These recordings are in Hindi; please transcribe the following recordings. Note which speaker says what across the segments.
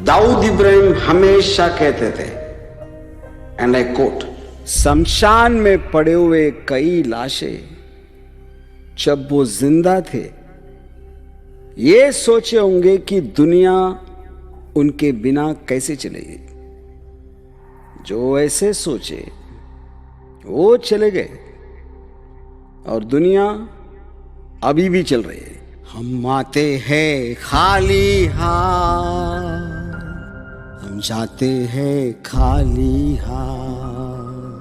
Speaker 1: दाऊद इब्राहिम हमेशा कहते थे, एंड आई कोट, शमशान में पड़े हुए कई लाशें जब वो जिंदा थे ये सोचे होंगे कि दुनिया उनके बिना कैसे चलेगी। जो ऐसे सोचे वो चले गए और दुनिया अभी भी चल रही है। हम आते हैं खाली हाथ, हम जाते हैं खाली हाथ,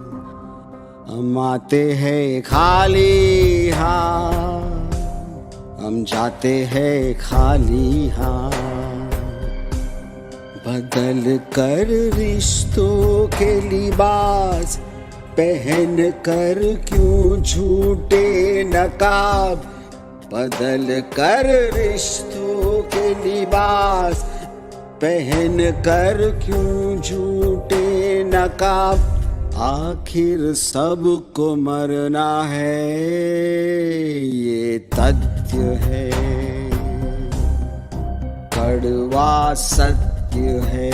Speaker 1: हम आते हैं खाली हाथ, हम जाते हैं खाली हाथ। बदल कर रिश्तों के लिबास पहन कर क्यों झूठे नकाब, बदल कर रिश्तों के लिबास पहन कर क्यों झूठे नकाब। आखिर सबको मरना है ये तथ्य है, कड़वा सत्य है,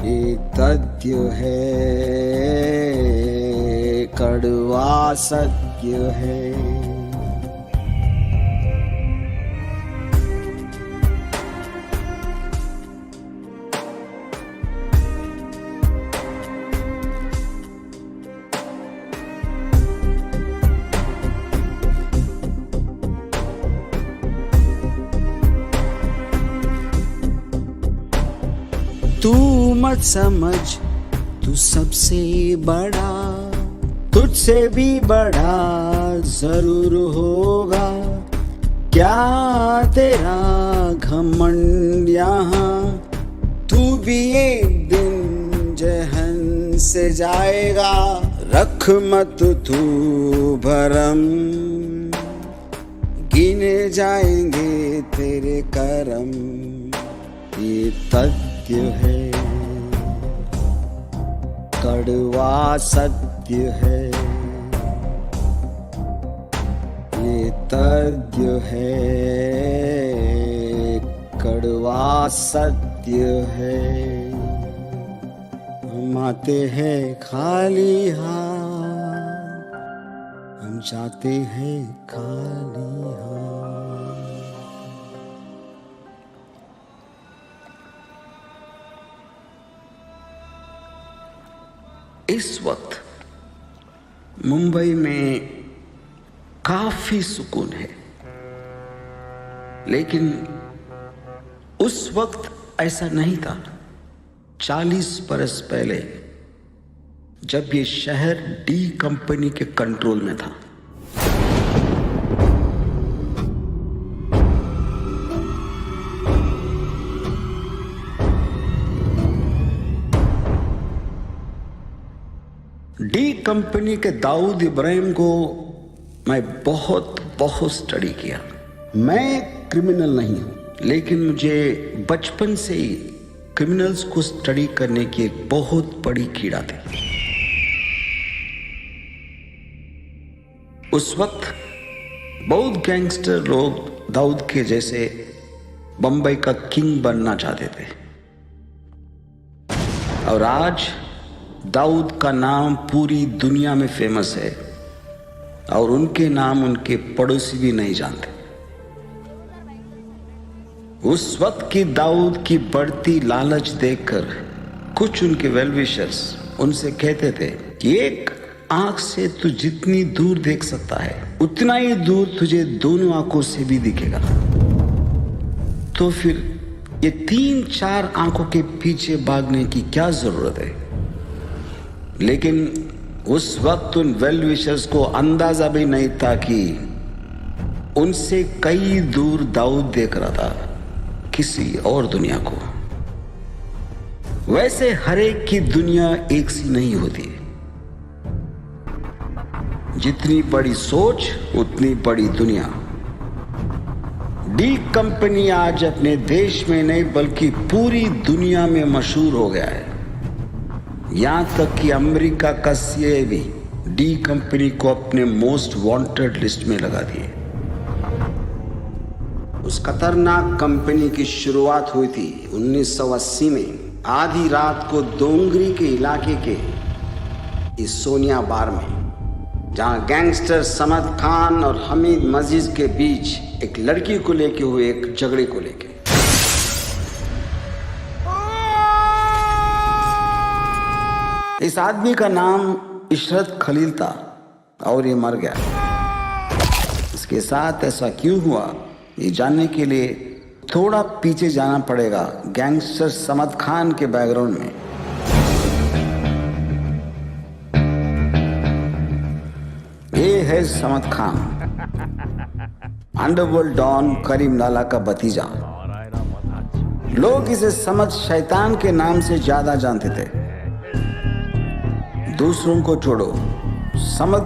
Speaker 1: ये तथ्य है, कड़वा सत्य है। तू मत समझ तू सबसे बड़ा, तुझसे भी बड़ा जरूर होगा। क्या तेरा घमंड यहाँ, तू भी एक दिन जहन से जाएगा। रख मत तू भरम, गिने जाएंगे तेरे करम। ये तथ्य है, कड़वा सत्य है, ये तथ्य है, कड़वा सत्य है। हम आते हैं खाली हाथ, हम जाते हैं खाली हाथ। इस वक्त मुंबई में काफी सुकून है, लेकिन उस वक्त ऐसा नहीं था। 40 बरस पहले जब ये शहर डी कंपनी के कंट्रोल में था। डी कंपनी के दाऊद इब्राहिम को मैं बहुत स्टडी किया। मैं क्रिमिनल नहीं हूं, लेकिन मुझे बचपन से ही क्रिमिनल्स को स्टडी करने की एक बहुत बड़ी कीड़ा थी। उस वक्त बहुत गैंगस्टर लोग दाऊद के जैसे बंबई का किंग बनना चाहते थे, और आज दाऊद का नाम पूरी दुनिया में फेमस है और उनके नाम उनके पड़ोसी भी नहीं जानते। उस वक्त की दाऊद की बढ़ती लालच देखकर कुछ उनके वेलविशर्स उनसे कहते थे कि एक आंख से तू जितनी दूर देख सकता है उतना ही दूर तुझे दोनों आंखों से भी दिखेगा। तो फिर ये 3-4 आंखों के पीछे भागने की क्या जरूरत है। लेकिन उस वक्त उन वेलविशर्स को अंदाजा भी नहीं था कि उनसे कई दूर दाऊद देख रहा था किसी और दुनिया को। वैसे हर एक की दुनिया एक सी नहीं होती। जितनी बड़ी सोच उतनी बड़ी दुनिया। डी कंपनी आज अपने देश में नहीं बल्कि पूरी दुनिया में मशहूर हो गया है। यहां तक कि अमेरिका का सीआईए भी डी कंपनी को अपने मोस्ट वांटेड लिस्ट में लगा दिए। उस खतरनाक कंपनी की शुरुआत हुई थी 1980 में आधी रात को दोंगरी के इलाके के इस सोनिया बार में, जहां गैंगस्टर समद खान और हमीद मजीद के बीच एक लड़की को लेके हुए एक झगड़े को लेके। इस आदमी का नाम इशरत खलील था और ये मर गया। इसके साथ ऐसा क्यों हुआ, ये जानने के लिए थोड़ा पीछे जाना पड़ेगा गैंगस्टर समद खान के बैकग्राउंड में। ये है समद खान, अंडरवर्ल्ड डॉन करीम लाला का भतीजा। लोग इसे समद शैतान के नाम से ज्यादा जानते थे। दूसरों को छोड़ो, समद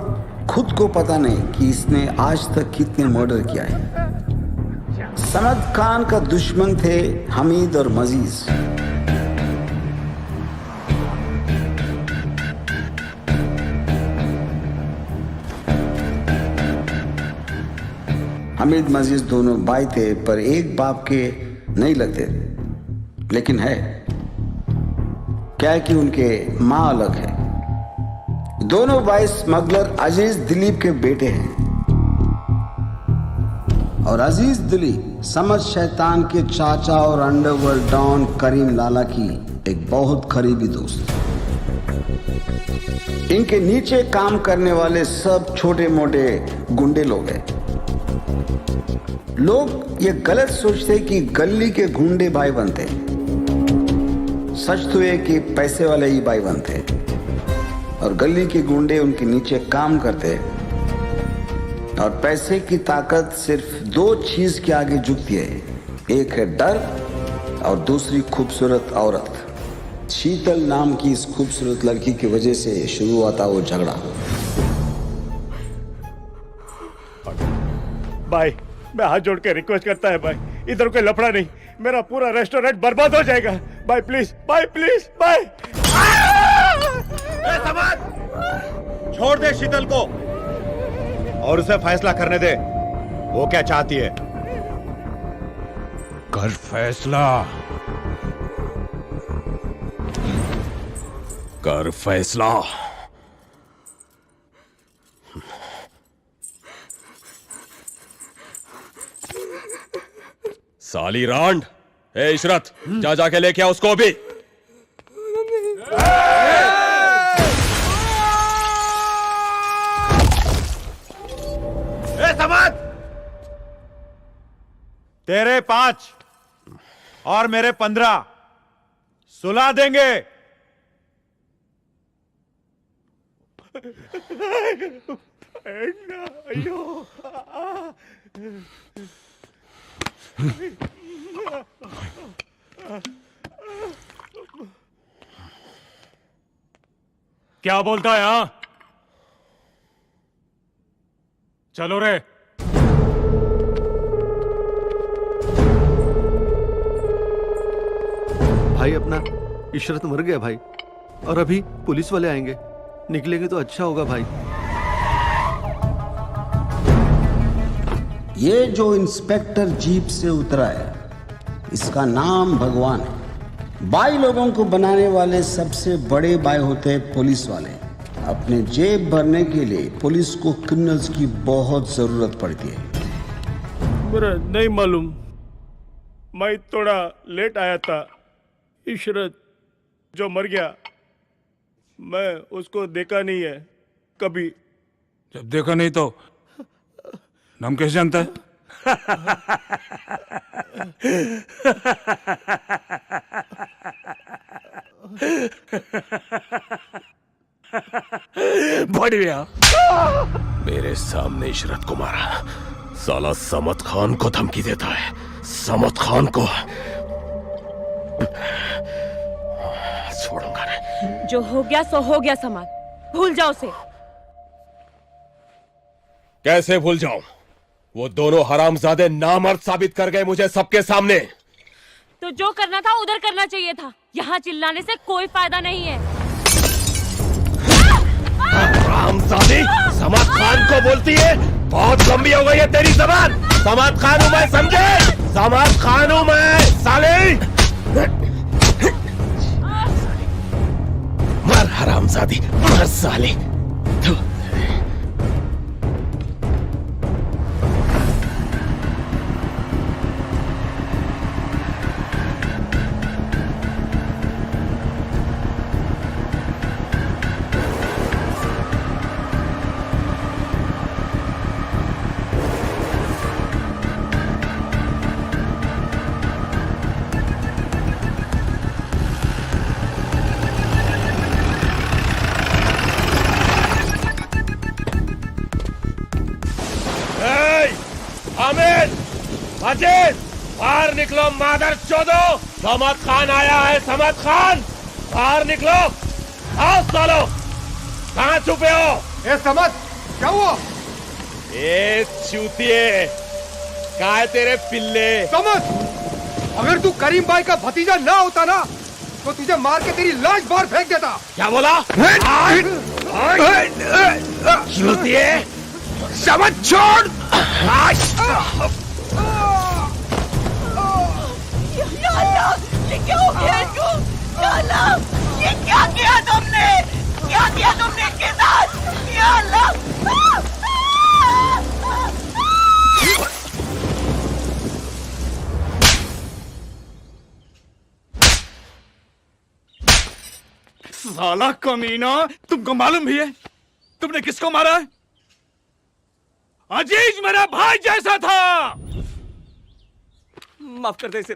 Speaker 1: खुद को पता नहीं कि इसने आज तक कितने मर्डर किया है। समद खान का दुश्मन थे हमीद और मजीज। हमीद मजीज दोनों भाई थे, पर एक बाप के नहीं लगते। लेकिन है क्या है कि उनके मां अलग है। दोनों भाई स्मगलर अजीज दिलीप के बेटे हैं और अजीज दिलीप समद शैतान के चाचा और अंडरवर्ल्ड डॉन करीम लाला की एक बहुत करीबी दोस्त। इनके नीचे काम करने वाले सब छोटे मोटे गुंडे लोग हैं। लोग ये गलत सोचते कि गली के गुंडे भाई बनते। सच तो ये कि पैसे वाले ही भाई बनते और गली के गुंडे उनके नीचे काम करते। और पैसे की ताकत सिर्फ दो चीज के आगे झुकती है, एक है डर और दूसरी खूबसूरत औरत। शीतल नाम की इस खूबसूरत लड़की की वजह से शुरू हुआ था वो झगड़ा।
Speaker 2: भाई मैं हाथ जोड़ के रिक्वेस्ट करता है भाई, इधर कोई लफड़ा नहीं, मेरा पूरा रेस्टोरेंट बर्बाद हो जाएगा। भाई प्लीज, भाई प्लीज, भाई।
Speaker 3: छोड़ दे शीतल को और उसे फैसला करने दे, वो क्या चाहती है।
Speaker 4: कर फैसला, कर फैसला। साली रांड, ए इशरत, जा जाके लेके आ उसको भी।
Speaker 3: तेरे 5 और मेरे 15 सुला देंगे।
Speaker 2: क्या बोलता है? हाँ चलो रे।
Speaker 5: भाई अपना इशरत मर गया भाई, और अभी पुलिस वाले आएंगे, निकलेंगे तो अच्छा होगा भाई।
Speaker 1: ये जो इंस्पेक्टर जीप से उतरा है, इसका नाम भगवान है। बाई लोगों को बनाने वाले सबसे बड़े बाई होते हैं पुलिस वाले। अपने जेब भरने के लिए पुलिस को क्रिमिनल्स की बहुत जरूरत पड़ती है।
Speaker 2: मेरा नहीं मालूम, मैं थोड़ा लेट आया था। इशरत जो मर गया, मैं उसको देखा नहीं है कभी।
Speaker 4: जब देखा नहीं तो नाम कैसे जानता है? बढ़िया। मेरे सामने इशरत को मारा, साला समद खान को धमकी देता है। समद खान को छोड़ूंगा नहीं।
Speaker 6: जो हो गया सो हो गया समद, भूल जाओ उसे।
Speaker 4: कैसे भूल जाऊं? वो दोनों हरामजादे नामर्द साबित कर गए मुझे सबके सामने।
Speaker 6: तो जो करना था उधर करना चाहिए था, यहाँ चिल्लाने से कोई फायदा नहीं है।
Speaker 4: हरामजादी समद खान को बोलती है? बहुत लंबी हो गई है तेरी जबान। समद खान हूं मैं, समझे? समद खान हूं मैं साले। मर हरामजादी, मर साले। थू। हामिद, माजिद, बाहर निकलो मादर चोदो। समद खान आया है, समद खान, बाहर निकलो। आओ सालो, कहाँ छुपे हो?
Speaker 3: ए समझ, क्या हुआ?
Speaker 4: ए चूतिए, कहाँ है तेरे पिल्ले?
Speaker 3: समझ, अगर तू करीम भाई का भतीजा ना होता ना, तो तुझे मार के तेरी लाश बाहर फेंक देता।
Speaker 4: क्या बोला? चूतिए, समझ छोड़।
Speaker 6: या अल्लाह, ये क्या हो गया इनको? या अल्लाह, ये क्या किया तुमने? क्या किया तुमने इसके साथ? या अल्लाह!
Speaker 2: साला कमीना, तुमको मालूम भी है तुमने किसको मारा है? अजीज मेरा भाई जैसा था।
Speaker 7: माफ कर दे इसे,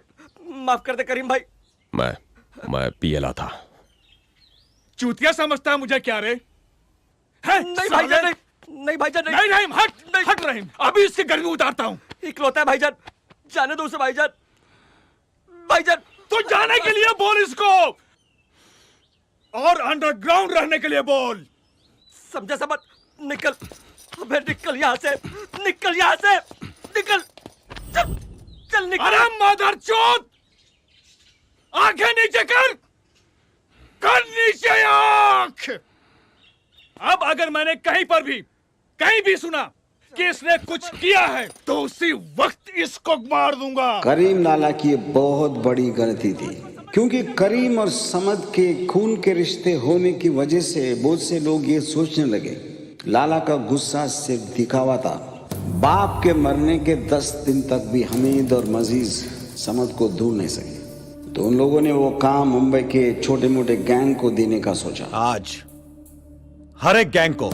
Speaker 7: माफ कर दे करीम भाई।
Speaker 4: मैं पियला था।
Speaker 2: चूतिया समझता है मुझे क्या रे? है?
Speaker 7: नहीं भाईजान, नहीं भाईजान,
Speaker 2: नहीं नहीं, हट रहीम, अभी इसकी गर्मी उतारता हूँ।
Speaker 7: इकलौता है भाईजान, जाने दो उसे भाईजान। भाईजान
Speaker 2: तो जाने के लिए बोल इसको, और अंडरग्राउंड रहने के लिए बोल।
Speaker 7: समझा समझ, निकल, अबे निकल यहाँ से, निकल यहाँ से, निकल, चल, चल निकल।
Speaker 2: अरे मादरचोद, आंखें नीचे कर नीचे आंख। अब अगर मैंने कहीं भी सुना कि इसने कुछ किया है, तो उसी वक्त इसको मार दूंगा।
Speaker 1: करीम लाला की ये बहुत बड़ी गलती थी, क्योंकि करीम और समद के खून के रिश्ते होने की वजह से बहुत से लोग ये सोचने लगे लाला का गुस्सा सिर्फ दिखावा था। बाप के मरने के 10 दिन तक भी हमीद और मजीज समद को ढूंढ नहीं सके, तो उन लोगों ने वो काम मुंबई के छोटे मोटे गैंग को देने का सोचा।
Speaker 3: आज हर एक गैंग को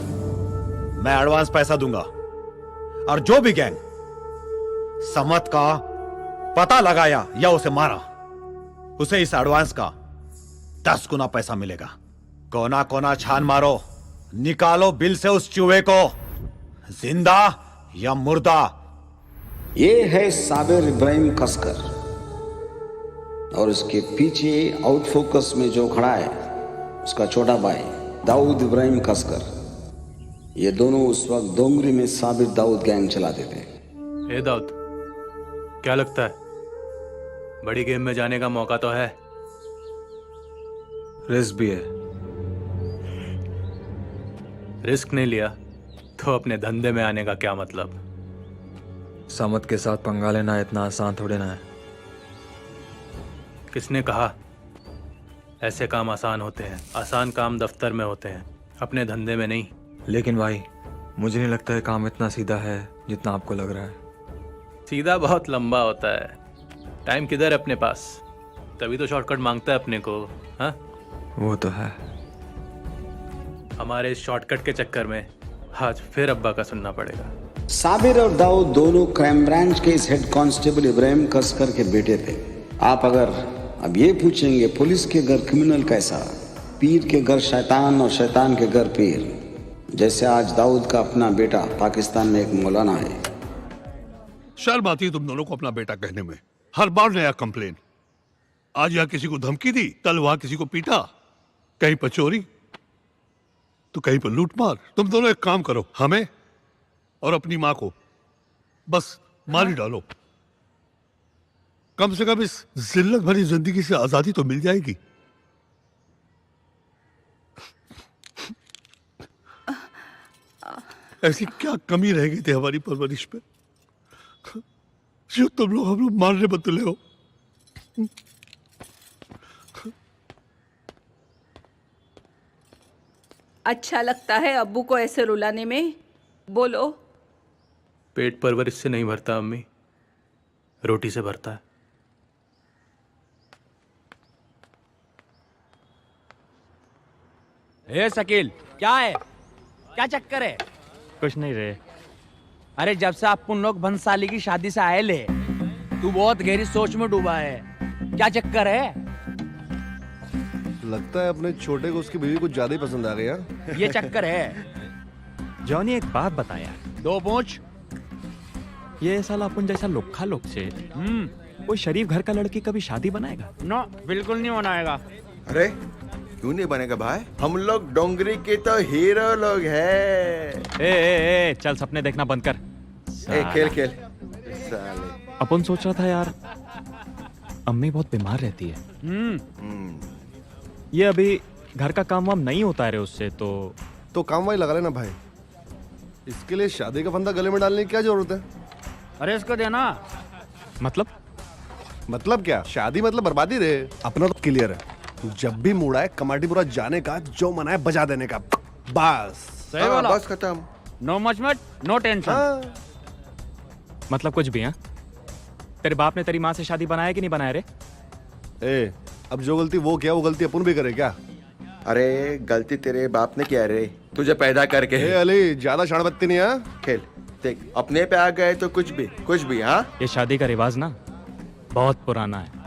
Speaker 3: मैं एडवांस पैसा दूंगा, और जो भी गैंग समद का पता लगाया या उसे मारा, उसे इस एडवांस का 10 गुना पैसा मिलेगा। कोना कोना छान मारो, निकालो बिल से उस चूहे को, जिंदा या मुर्दा।
Speaker 1: ये है साबिर इब्राहिम कसकर, और इसके पीछे आउट फोकस में जो खड़ा है उसका छोटा भाई दाऊद इब्राहिम कसकर। ये दोनों उस वक्त डोंगरी में साबिर दाऊद गैंग चलाते थे।
Speaker 8: हे दाऊद, क्या लगता है बड़ी गेम में जाने का मौका तो है?
Speaker 9: रिस्क भी है।
Speaker 8: रिस्क नहीं लिया तो अपने धंधे में आने का क्या मतलब?
Speaker 9: समद के साथ पंगा लेना इतना आसान थोड़े ना है।
Speaker 8: किसने कहा ऐसे काम आसान होते हैं? आसान काम दफ्तर में होते हैं, अपने धंधे में नहीं।
Speaker 9: लेकिन भाई, मुझे नहीं लगता है काम इतना सीधा है जितना आपको लग रहा है।
Speaker 8: सीधा बहुत लंबा होता है। टाइम किधर है अपने पास? तभी तो शॉर्टकट मांगता है अपने को। हाँ,
Speaker 9: वो तो है।
Speaker 8: हमारे इस शॉर्टकट के चक्कर में आज फिर अब्बा का सुनना पड़ेगा।
Speaker 1: साबिर और दाऊद दोनों क्राइम ब्रांच के इस हेड कांस्टेबल इब्राहिम कसकर के बेटे थे। आप अगर अब ये पूछेंगे पुलिस के घर क्रिमिनल कैसा, पीर के घर शैतान और शैतान के घर पीर, जैसे आज दाऊद का अपना बेटा पाकिस्तान में एक मौलाना है।
Speaker 10: शर्म आती है तुम दोनों को अपना बेटा कहने में। हर बार नया कंप्लेन। आज यहाँ किसी को धमकी दी, कल वहां किसी को पीटा, कहीं पर चोरी तो कहीं पर लूटमार। तुम दोनों एक काम करो, हमें और अपनी माँ को बस मार ही डालो। कम से कम इस जिल्लत भरी जिंदगी से आजादी तो मिल जाएगी। ऐसी क्या कमी रह गई थी हमारी परवरिश में? जो तुम लोग हम लोग मारने में तुले हो।
Speaker 6: अच्छा लगता है अब्बू को ऐसे रुलाने में? बोलो।
Speaker 8: पेट परवरिश से नहीं भरता अम्मी, रोटी से भरता है।
Speaker 7: ए शकील, क्या है? क्या चक्कर है?
Speaker 11: कुछ नहीं रे।
Speaker 7: अरे जब से आप उन लोग भंसाली की शादी से आए ले, तू बहुत गहरी सोच में डूबा है। क्या चक्कर है?
Speaker 5: लगता है अपने छोटे को उसकी बीवी कुछ ज्यादा ही पसंद आ गया।
Speaker 7: ये चक्कर है।
Speaker 11: जॉनी एक बात बताया,
Speaker 7: 2 पूछ।
Speaker 11: ये साला अपन जैसा लोखा लोग से कोई शरीफ घर का लड़की कभी शादी बनाएगा?
Speaker 7: नो, बिल्कुल नहीं बनाएगा।
Speaker 12: अरे क्यों नहीं बनेगा भाई? हम लोग डोंगरी के तो हीरो लोग हैं।
Speaker 11: ए, चल सपने देखना बंद कर।
Speaker 12: खेल खेल साले।
Speaker 11: अपन सोच रहा था यार, अम्मी बहुत बीमार रहती है। ये अभी घर का काम वाम नहीं होता है रे उससे,
Speaker 5: तो काम वही लगा लेना भाई। इसके लिए शादी का फंदा गले में डालने की क्या जरूरत है?
Speaker 7: अरे इसको देना।
Speaker 5: मतलब क्या? शादी मतलब बर्बादी रे। अपना तो क्लियर है, जब भी मूड आए कमाटीपुरा जाने का, जो मना है बजा देने का, बस।
Speaker 7: सही बोला।
Speaker 12: बस खत्म।
Speaker 7: No much much, no tension.
Speaker 11: मतलब कुछ भी। हाँ, तेरे बाप ने तेरी माँ से शादी बनाया कि नहीं बनाया रे?
Speaker 5: ए, अब जो गलती वो किया वो गलती अपन भी करे क्या?
Speaker 12: अरे गलती तेरे बाप ने किया रे, तुझे पैदा करके।
Speaker 5: ए अली, ज्यादा शाणबत्ती नहीं है।
Speaker 12: खेल देख, अपने पे आ गए तो कुछ भी। हाँ,
Speaker 11: ये शादी का रिवाज ना बहुत पुराना है।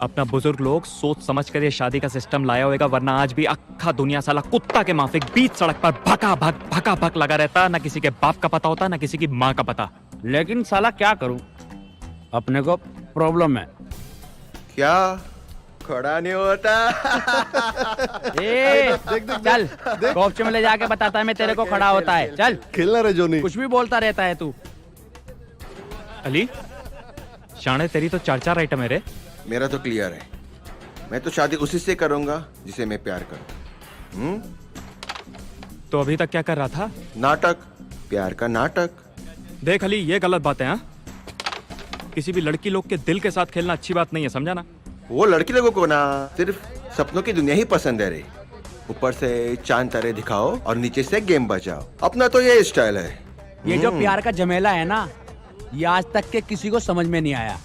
Speaker 11: अपना बुजुर्ग लोग सोच समझ कर ये शादी का सिस्टम लाया होगा, वरना आज भी अक्खा दुनिया साला कुत्ता के माफिक बीच सड़क पर भका भक लगा रहता। ना किसी के बाप का पता होता, ना किसी की माँ का पता।
Speaker 7: लेकिन साला क्या करूं, अपने को प्रॉब्लम है।
Speaker 12: क्या खड़ा नहीं होता?
Speaker 7: ए, चल कोपचे में ले जाके बताता है मैं तेरे को खड़ा होता है। चल
Speaker 5: खेलना रे जोनी।
Speaker 7: कुछ भी बोलता रहता है तू।
Speaker 11: अली शाणे, तेरी तो 4 आइटम है रे।
Speaker 12: मेरा तो क्लियर है, मैं तो शादी उसी से करूंगा जिसे मैं प्यार करता हूँ।
Speaker 11: तो अभी तक क्या कर रहा था?
Speaker 12: नाटक, प्यार का नाटक।
Speaker 11: देख अली, ये गलत बात है। हाँ, किसी भी लड़की लोग के दिल के साथ खेलना अच्छी बात नहीं है, समझा ना?
Speaker 12: वो लड़की लोगों को ना सिर्फ सपनों की दुनिया ही पसंद है रे। ऊपर से चांद तारे दिखाओ और नीचे से गेम बजाओ। अपना तो ये स्टाइल है।
Speaker 7: ये जो प्यार का झमेला है ना, ये आज तक के किसी को समझ में नहीं आया।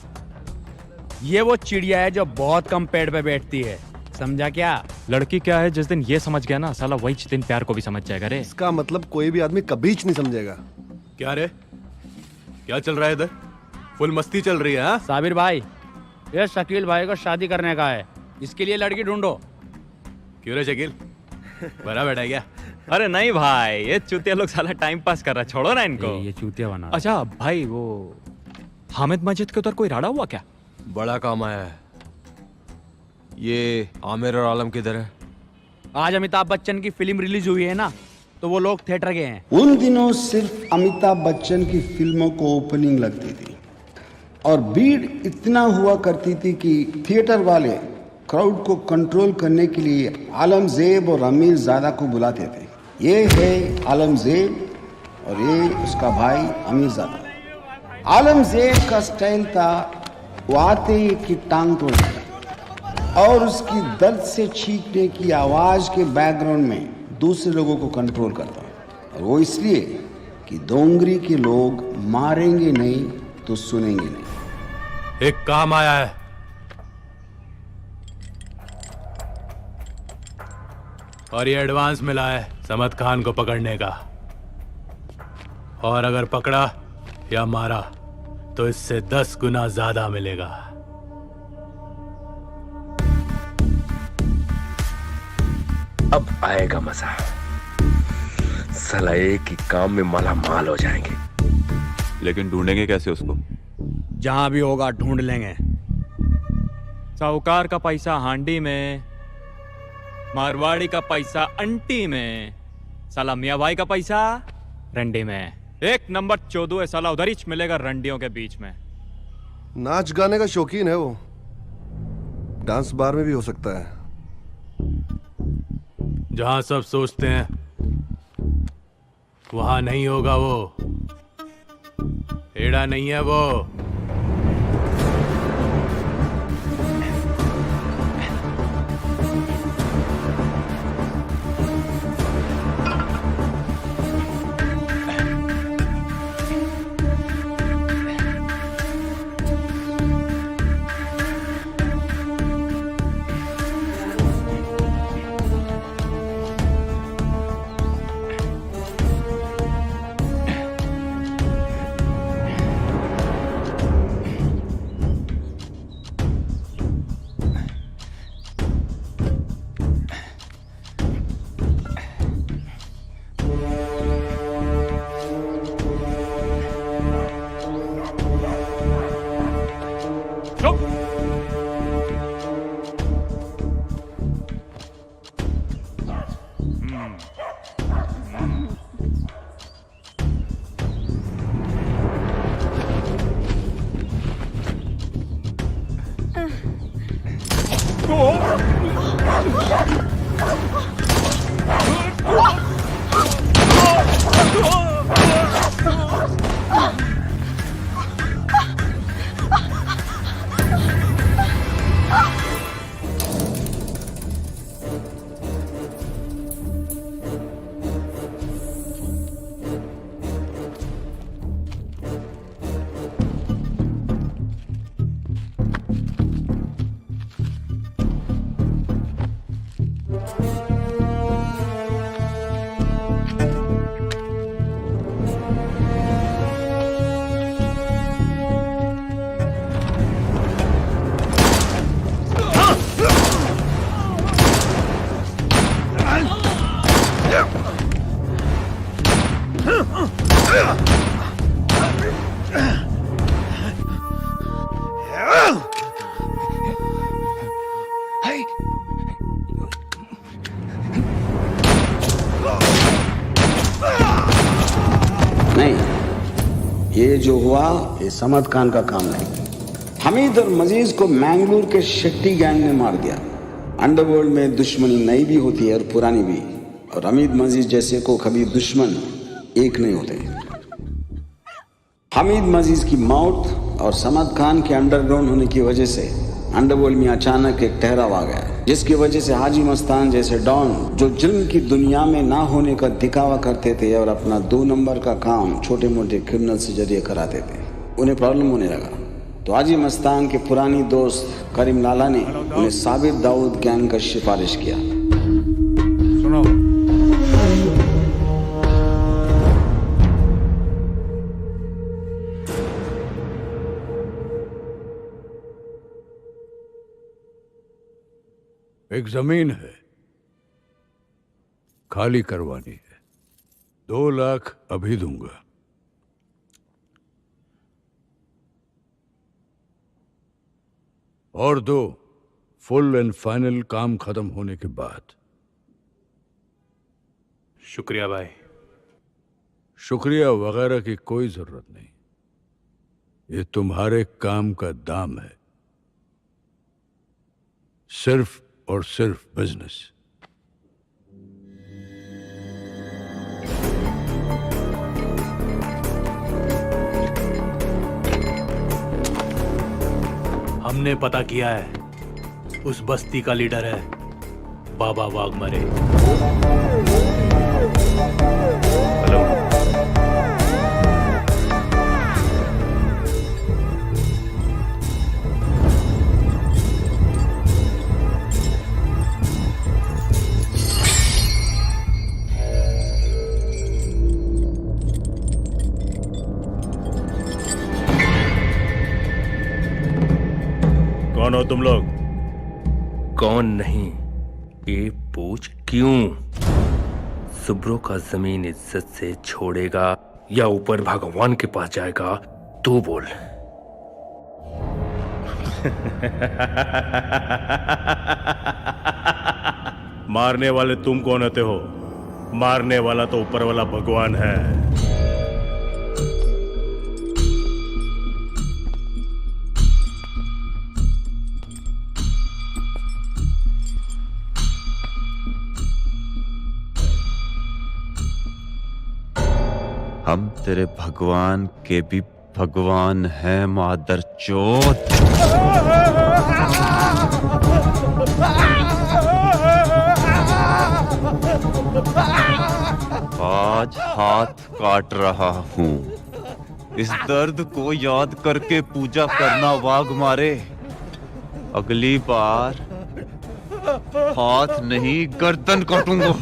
Speaker 7: ये वो चिड़िया है जो बहुत कम पेड़ पे बैठती है, समझा क्या?
Speaker 11: लड़की क्या है, जिस दिन ये समझ गया ना साला, वही दिन प्यार को भी समझ जाएगा रे।
Speaker 5: इसका मतलब कोई भी आदमी कभी नहीं समझेगा।
Speaker 8: क्या रे, क्या चल रहा है इधर? फुल मस्ती चल रही है। हाँ
Speaker 7: साबिर भाई, ये शकील भाई को शादी करने का है, इसके लिए लड़की ढूंढो।
Speaker 8: क्यों रे शकील, बड़ा बैठा है क्या?
Speaker 11: अरे नहीं भाई, ये चूतिया लोग साला टाइम पास कर रहा, छोड़ो ना इनको।
Speaker 7: ये चूतिया बना।
Speaker 11: अच्छा भाई, वो हामिद मस्जिद के उधर कोई राड़ा हुआ क्या?
Speaker 4: बड़ा काम आया है। ये आमिर और आलम किधर है?
Speaker 7: आज अमिताभ बच्चन की फिल्म रिलीज हुई है ना, तो वो लोग थिएटर गए हैं।
Speaker 1: उन दिनों सिर्फ अमिताभ बच्चन की फिल्मों को ओपनिंग लगती थी और भीड़ इतना हुआ करती थी कि थिएटर वाले क्राउड को कंट्रोल करने के लिए आलमजेब और अमीर ज़ादा को बुलाते थे। ये है आलमजेब और ये उसका भाई अमीर ज़ादा। आलमजेब का स्टाइल था वो आते ही की टांग तोड़ देता और उसकी दर्द से चीखने की आवाज़ के बैकग्राउंड में दूसरे लोगों को कंट्रोल करता। और वो इसलिए कि डोंगरी के लोग मारेंगे नहीं तो सुनेंगे नहीं।
Speaker 8: एक काम आया है। और ये एडवांस मिला है समद खान को पकड़ने का। और अगर पकड़ा या मारा तो इससे 10 गुना ज्यादा मिलेगा।
Speaker 4: अब आएगा मजा। साला एक ही काम में मालामाल हो जाएंगे।
Speaker 9: लेकिन ढूंढेंगे कैसे उसको?
Speaker 7: जहां भी होगा ढूंढ लेंगे।
Speaker 11: साहूकार का पैसा हांडी में, मारवाड़ी का पैसा अंटी में, साला मियाँ भाई का पैसा रंडी में। 1 नंबर चोदू है साला, उधर ही मिलेगा रंडियों के बीच में।
Speaker 5: नाच गाने का शौकीन है वो, डांस बार में भी हो सकता है।
Speaker 8: जहां सब सोचते हैं वहां नहीं होगा वो। एड़ा नहीं है वो।
Speaker 2: चुप।
Speaker 1: नहीं, ये जो हुआ ये समद खान का काम नहीं। हमीद और मजीज को मैंगलोर के शेट्टी गैंग ने मार दिया। अंडरवर्ल्ड में दुश्मनी नई भी होती है और पुरानी भी, और हमीद मजीज जैसे को कभी दुश्मन एक नहीं होते। हमीद मजीज की मौत और समद खान के अंडरग्राउंड होने की वजह से अंडरवर्ल्ड में अचानक एक ठहराव आ गया, जिसकी वजह से हाजी मस्तान जैसे डॉन जो जुर्म की दुनिया में ना होने का दिखावा करते थे और अपना 2 नंबर का काम छोटे मोटे क्रिमिनल से जरिए कराते थे, उन्हें प्रॉब्लम होने लगा। तो हाजी मस्तान के पुरानी दोस्त करीम लाला ने उन्हें साबिर दाऊद गैंग का सिफारिश किया।
Speaker 2: सुनो, एक जमीन है, खाली करवानी है। 2 लाख अभी दूंगा। और 2 फुल एंड फाइनल काम खत्म होने के बाद।
Speaker 8: शुक्रिया भाई।
Speaker 2: शुक्रिया वगैरह की कोई जरूरत नहीं, ये तुम्हारे काम का दाम है। सिर्फ और सिर्फ बिजनेस।
Speaker 8: हमने पता किया है, उस बस्ती का लीडर है बाबा वाघमरे। हेलो,
Speaker 4: कौन हो तुम लोग?
Speaker 12: कौन नहीं, ये पूछ क्यों? सुब्रो का जमीन इज्जत से छोड़ेगा या ऊपर भगवान के पास जाएगा, तू बोल।
Speaker 4: मारने वाले तुम कौन होते हो? मारने वाला तो ऊपर वाला भगवान है।
Speaker 13: हम तेरे भगवान के भी भगवान हैं मादर चोद। आज हाथ काट रहा हूँ, इस दर्द को याद करके पूजा करना वाघमारे। अगली बार हाथ नहीं गर्दन काटूंगा।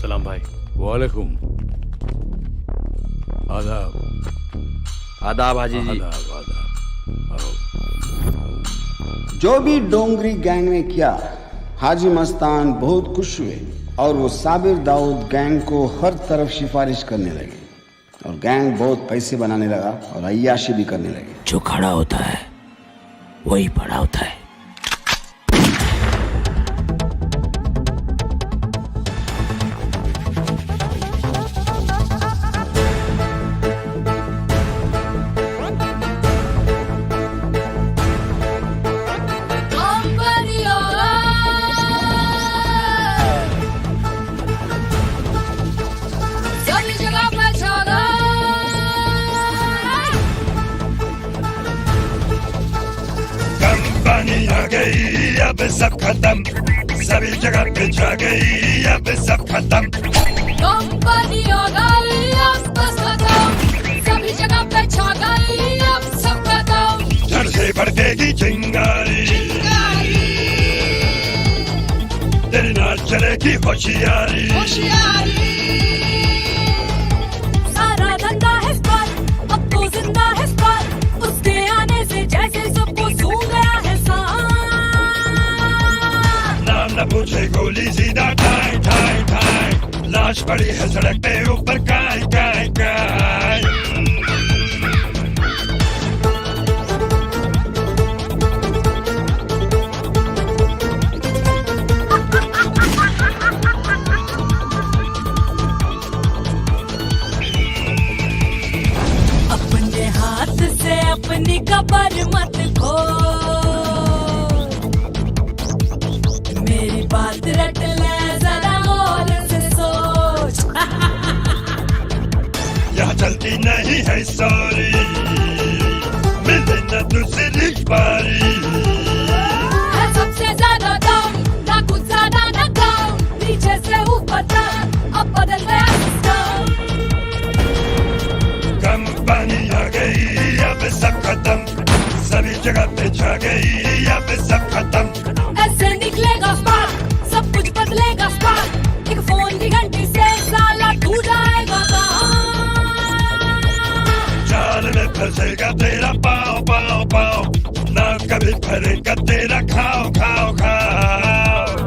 Speaker 8: सलाम भाई।
Speaker 2: वालेकुम। आदाब।
Speaker 7: आदाब हाजी जी।
Speaker 2: आदाब आदाब।
Speaker 1: जो भी डोंगरी गैंग ने किया, हाजी मस्तान बहुत खुश हुए और वो साबिर दाऊद गैंग को हर तरफ सिफारिश करने लगे। और गैंग बहुत पैसे बनाने लगा और अय्याशी भी करने लगे।
Speaker 12: जो खड़ा होता है वही पड़ा होता है।
Speaker 4: कंपनी आ गई अब सब खत्म, सभी जगह पे छा गई अब सब खत्म।
Speaker 6: कंपनी आ गई अब बस खत्म, सभी जगह पे छा गई अब सब खत्म।
Speaker 4: जड़ से भड़केगी चिंगारी, तेरी नाच चलेगी होशियारी।
Speaker 6: सारा धंधा है स्टार्ट, अब तो जिंदा है स्टार्ट, उसके आने से जैसे सबको सू गया है
Speaker 4: नाम न पूछे गोली सीधा ठाई ठाई ठाई, लाश पड़ी है सड़क पे ऊपर काय काय काय।
Speaker 6: अपने हाथ से अपनी कबर मत खो, मेरी बात रट ले जरा और से सोच।
Speaker 4: यहाँ चलती नहीं है सॉरी, मिले न दूसरी बारी।
Speaker 6: है सबसे ज्यादा दम, ना कुछ ज्यादा ना कम, नीचे से ऊपर तक अब बदल गया सिस्टम।
Speaker 4: कंपनी आ गई अब सब खत्म, सभी जगह पे छा गई अब सब खत्म।
Speaker 6: ऐसे निकलेगा स्पार्क, सब कुछ बदलेगा स्पार्क, एक फोन की घंटी से साला टूट जाएगा
Speaker 4: जाल में फंसेगा तेरा पाँव पाँव पाँव, ना कभी फरेगा तेरा खाओ खाओ खाओ।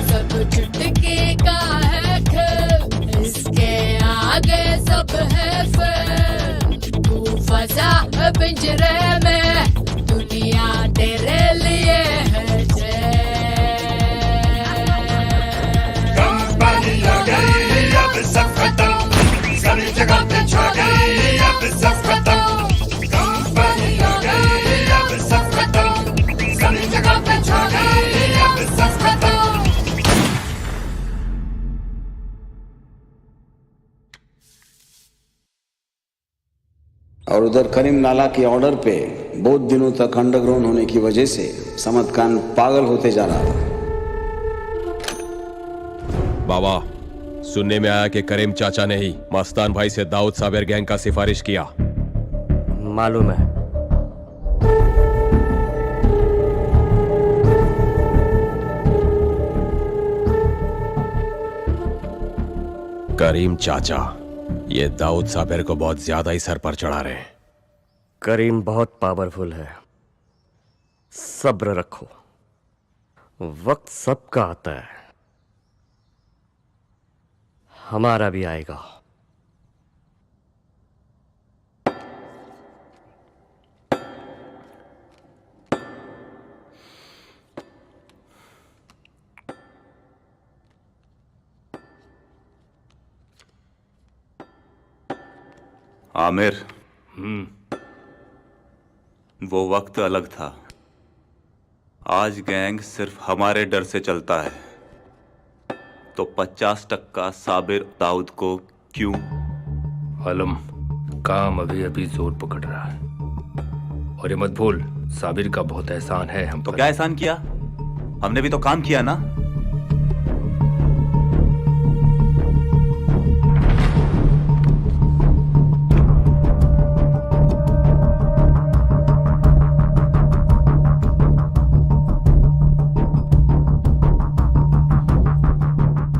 Speaker 6: सब चुटकी का है खेल, इसके आगे सब है फेल। तू फंसा है पिंजरे में, दुनिया तेरे लिए है जेल।
Speaker 4: कंपनी आ गई अब सब खत्म, सभी जगह पे छा गई अब सब खत्म। कंपनी आ गई अब सब खत्म, सभी जगह पे छा गई अब सब खत्म।
Speaker 1: और उधर करीम नाला के ऑर्डर पे बहुत दिनों तक अंडरग्राउंड होने की वजह से समद खान पागल होते जा रहा था।
Speaker 14: बाबा, सुनने में आया कि करीम चाचा ने ही मस्तान भाई से दाऊद साबिर गैंग का सिफारिश किया।
Speaker 12: मालूम है।
Speaker 14: करीम चाचा ये दाऊद साबिर को बहुत ज्यादा ही सर पर चढ़ा रहे हैं।
Speaker 12: करीम बहुत पावरफुल है, सब्र रखो, वक्त सबका आता है, हमारा भी आएगा।
Speaker 13: आमिर, वो वक्त अलग था। आज गैंग सिर्फ हमारे डर से चलता है, तो 50% साबिर दाऊद को क्यों?
Speaker 12: आलम, काम अभी अभी जोर पकड़ रहा है, और ये मत भूल साबिर का बहुत एहसान है हम
Speaker 13: तो क्या एहसान किया? हमने भी तो काम किया ना।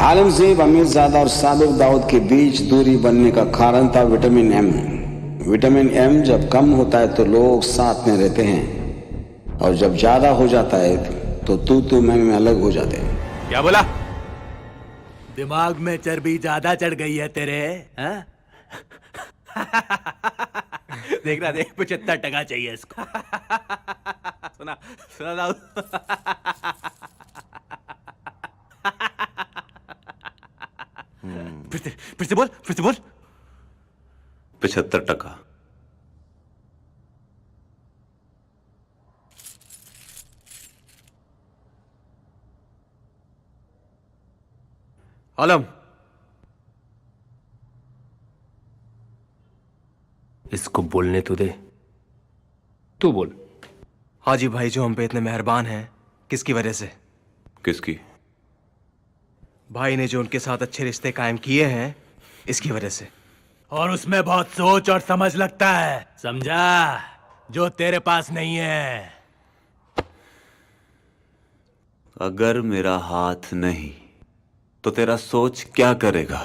Speaker 1: आलमजेब अमीरजादा और साबिर दाऊद के बीच दूरी बनने का कारण था विटामिन एम। विटामिन एम जब कम होता है तो लोग साथ में रहते हैं, और जब ज्यादा हो जाता है तो तू मैं अलग हो जाते हैं।
Speaker 14: क्या बोला?
Speaker 7: दिमाग में चर्बी ज्यादा चढ़ गई है तेरे, हाँ? देखना देख 75% चाहिए इसको। सुना सुना दाऊद। फिर से बोल, फिर से बोल।
Speaker 13: 75%।
Speaker 12: आलम, इसको बोलने तो दे। तू बोल।
Speaker 9: हाजी भाई जो हम पे इतने मेहरबान हैं, किसकी वजह से?
Speaker 13: किसकी?
Speaker 9: भाई ने जो उनके साथ अच्छे रिश्ते कायम किए हैं, इसकी वजह से।
Speaker 7: और उसमें बहुत सोच और समझ लगता है, समझा? जो तेरे पास नहीं है।
Speaker 13: अगर मेरा हाथ नहीं तो तेरा सोच क्या करेगा?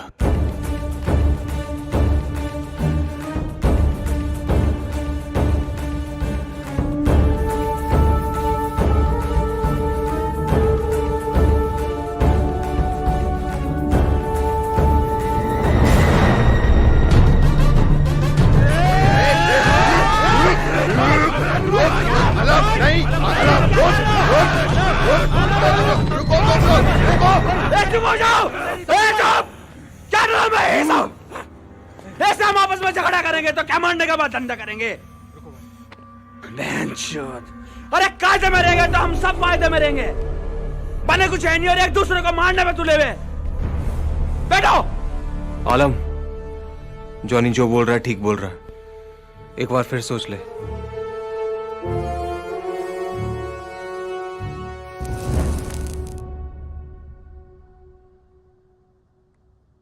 Speaker 7: ऐसे हम आपस में झगड़ा करेंगे तो क्या मारने के बाद धंधा करेंगे? अरे कायदे में रहेंगे तो हम सब फायदे में रहेंगे। बने कुछ है नहीं और एक दूसरे को मारने में तुले हुए। बैठो।
Speaker 9: आलम, जॉनी जो बोल रहा है ठीक बोल रहा है, एक बार फिर सोच ले।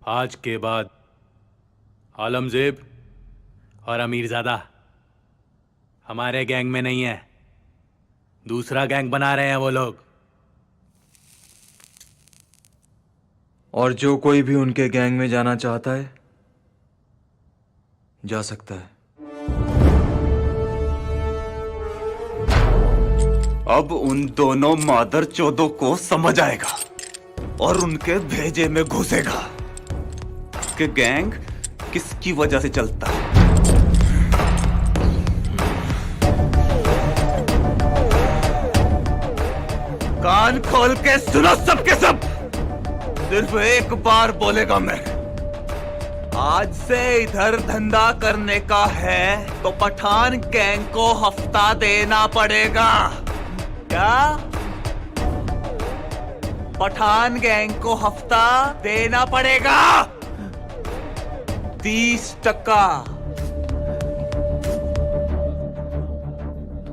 Speaker 7: आज के बाद आलमजेब और अमीरजादा हमारे गैंग में नहीं है। दूसरा गैंग बना रहे हैं वो लोग।
Speaker 9: और जो कोई भी उनके गैंग में जाना चाहता है, जा सकता है।
Speaker 13: अब उन दोनों मादर चोदों को समझ आएगा और उनके भेजे में घुसेगा कि गैंग किसकी वजह से चलता है। कान खोल के सुनो सबके सब। सिर्फ एक बार बोलेगा मैं। आज से इधर धंधा करने का है तो पठान गैंग को हफ्ता देना पड़ेगा। क्या? पठान गैंग को हफ्ता देना पड़ेगा। 30%।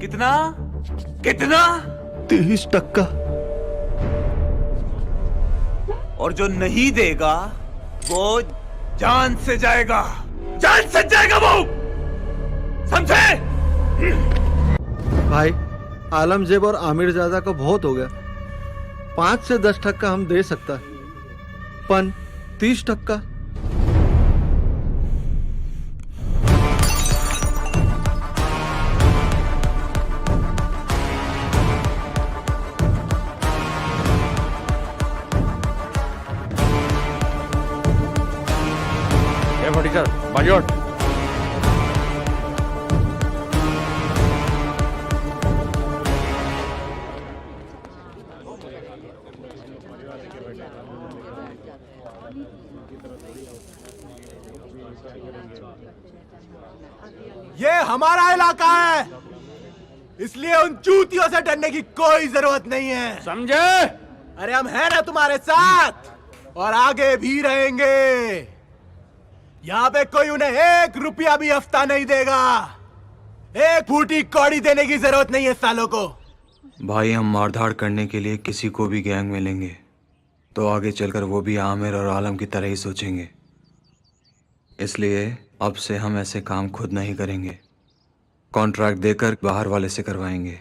Speaker 13: कितना? कितना?
Speaker 5: 30%।
Speaker 13: और जो नहीं देगा वो जान से जाएगा। जान से जाएगा वो, समझे?
Speaker 5: भाई आलमजेब और आमिरजादा को बहुत हो गया। 5 से 10% हम दे सकता है, पर 30%।
Speaker 7: बाजोट।
Speaker 5: ये हमारा इलाका है, इसलिए उन चूतियों से डरने की कोई जरूरत नहीं है,
Speaker 7: समझे?
Speaker 5: अरे हम हैं ना तुम्हारे साथ और आगे भी रहेंगे। यहाँ पे कोई उन्हें 1 रुपया भी हफ्ता नहीं देगा। 1 फूटी कौड़ी देने की जरूरत नहीं है सालों को।
Speaker 9: भाई हम मारधाड़ करने के लिए किसी को भी गैंग में लेंगे तो आगे चलकर वो भी आमिर और आलम की तरह ही सोचेंगे। इसलिए अब से हम ऐसे काम खुद नहीं करेंगे, कॉन्ट्रैक्ट देकर बाहर वाले से करवाएंगे।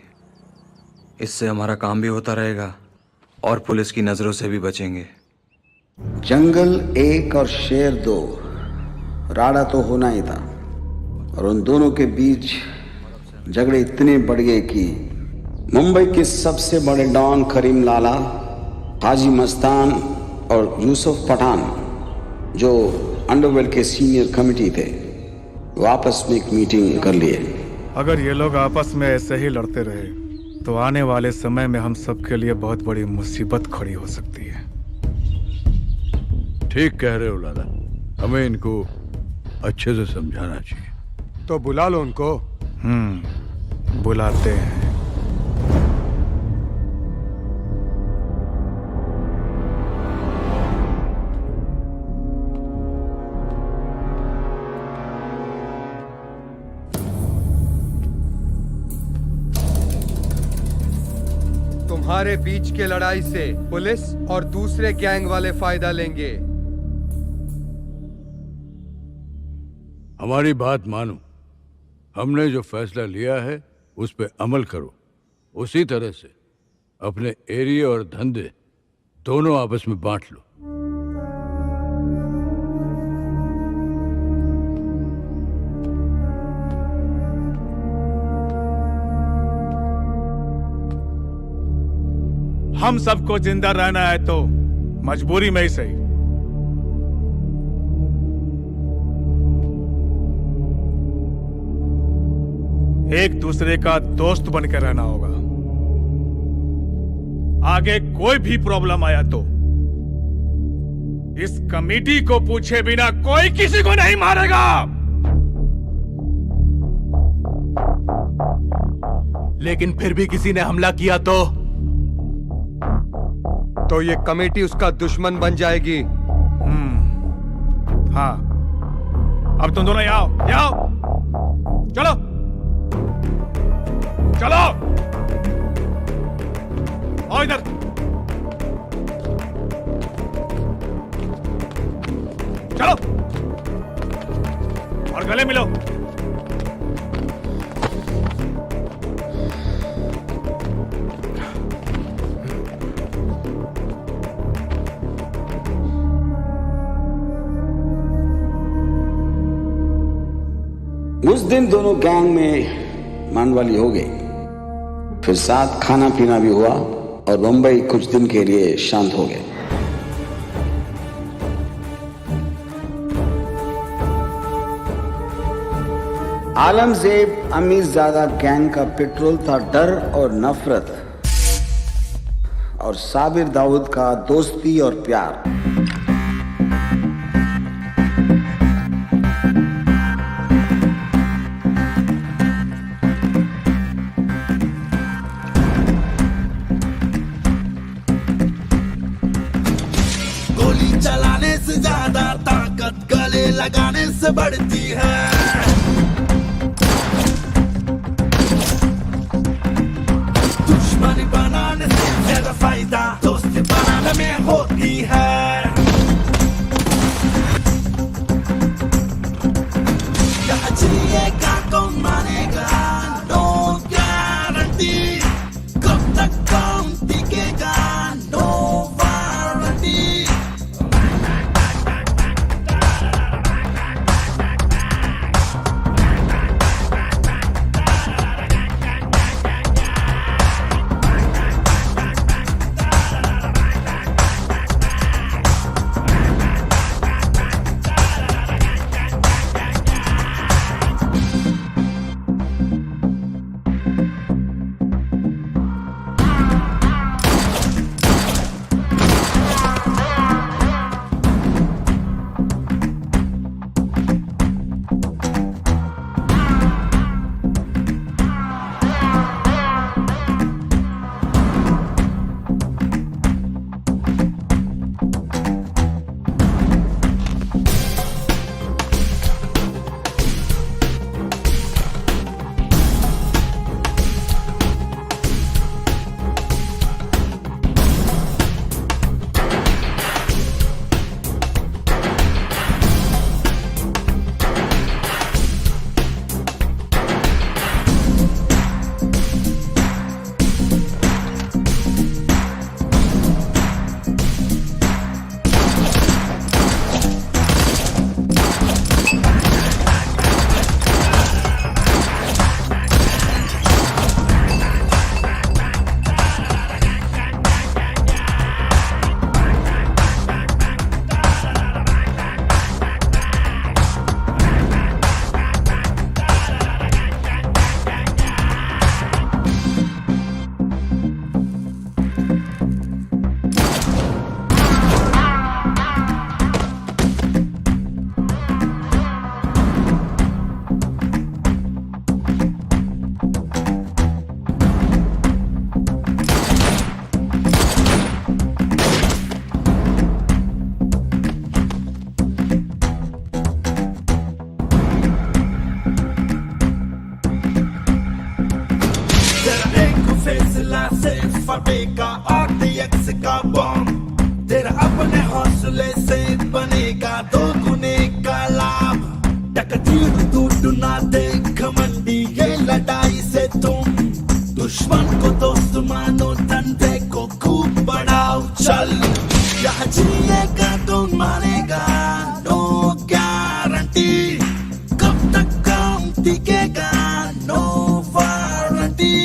Speaker 9: इससे हमारा काम भी होता रहेगा और पुलिस की नजरों से भी बचेंगे।
Speaker 1: जंगल 1 और शेर 2, राड़ा तो होना ही था। और उन दोनों के बीच झगड़े इतने बढ़ गए कि मुंबई के सबसे बड़े डॉन करीम लाला, हाजी मस्तान और यूसुफ पठान जो अंडरवर्ल्ड के सीनियर कमिटी थे वो आपस में एक मीटिंग कर लिए।
Speaker 2: अगर ये लोग आपस में ऐसे ही लड़ते रहे तो आने वाले समय में हम सबके लिए बहुत बड़ी मुसीबत खड़ी हो सकती है।
Speaker 10: ठीक कह रहे हो लाला, हमें इनको अच्छे से समझाना चाहिए।
Speaker 5: तो बुला लो उनको।
Speaker 2: बुलाते हैं।
Speaker 5: तुम्हारे बीच के लड़ाई से पुलिस और दूसरे गैंग वाले फायदा लेंगे।
Speaker 10: हमारी बात मानो, हमने जो फैसला लिया है उस पे अमल करो। उसी तरह से अपने एरिया और धंधे दोनों आपस में बांट लो।
Speaker 2: हम सबको जिंदा रहना है तो मजबूरी में ही सही एक दूसरे का दोस्त बनकर रहना होगा। आगे कोई भी प्रॉब्लम आया तो इस कमेटी को पूछे बिना कोई किसी को नहीं मारेगा।
Speaker 5: लेकिन फिर भी किसी ने हमला किया तो ये कमेटी उसका दुश्मन बन जाएगी।
Speaker 2: हाँ, अब तुम दोनों यहाँ आओ, चलो चलो आओ इधर। चलो और गले मिलो।
Speaker 1: उस दिन दोनों गैंग में मानवाली हो गई। फिर साथ खाना पीना भी हुआ और मुंबई कुछ दिन के लिए शांत हो गए। आलमजेब अमीरजादा गैंग का पेट्रोल था डर और नफरत, और साबिर दाऊद का दोस्ती और प्यार।
Speaker 4: चलाने से ज्यादा ताकत गले लगाने से बढ़ती है। दुश्मनी बनाने से ज्यादा फायदा दोस्ती बनाने में होती है। क्या जिएगा कौन मानेगा, नो गारंटी। कब तक कौन टिकेगा, नो वारंटी। से फटेगा RTX का बॉम्ब तेरा अपने हौसले से बनेगा 2 गुने का लाभ टकतीर टूट ना दे घमंडी ये लड़ाई से तुम दुश्मन को दोस्त मानो धंधे को खूब बढ़ाओ चल यहाँ जिएगा तो मानेगा नो गारंटी कब तक काम टिकेगा नो वारंटी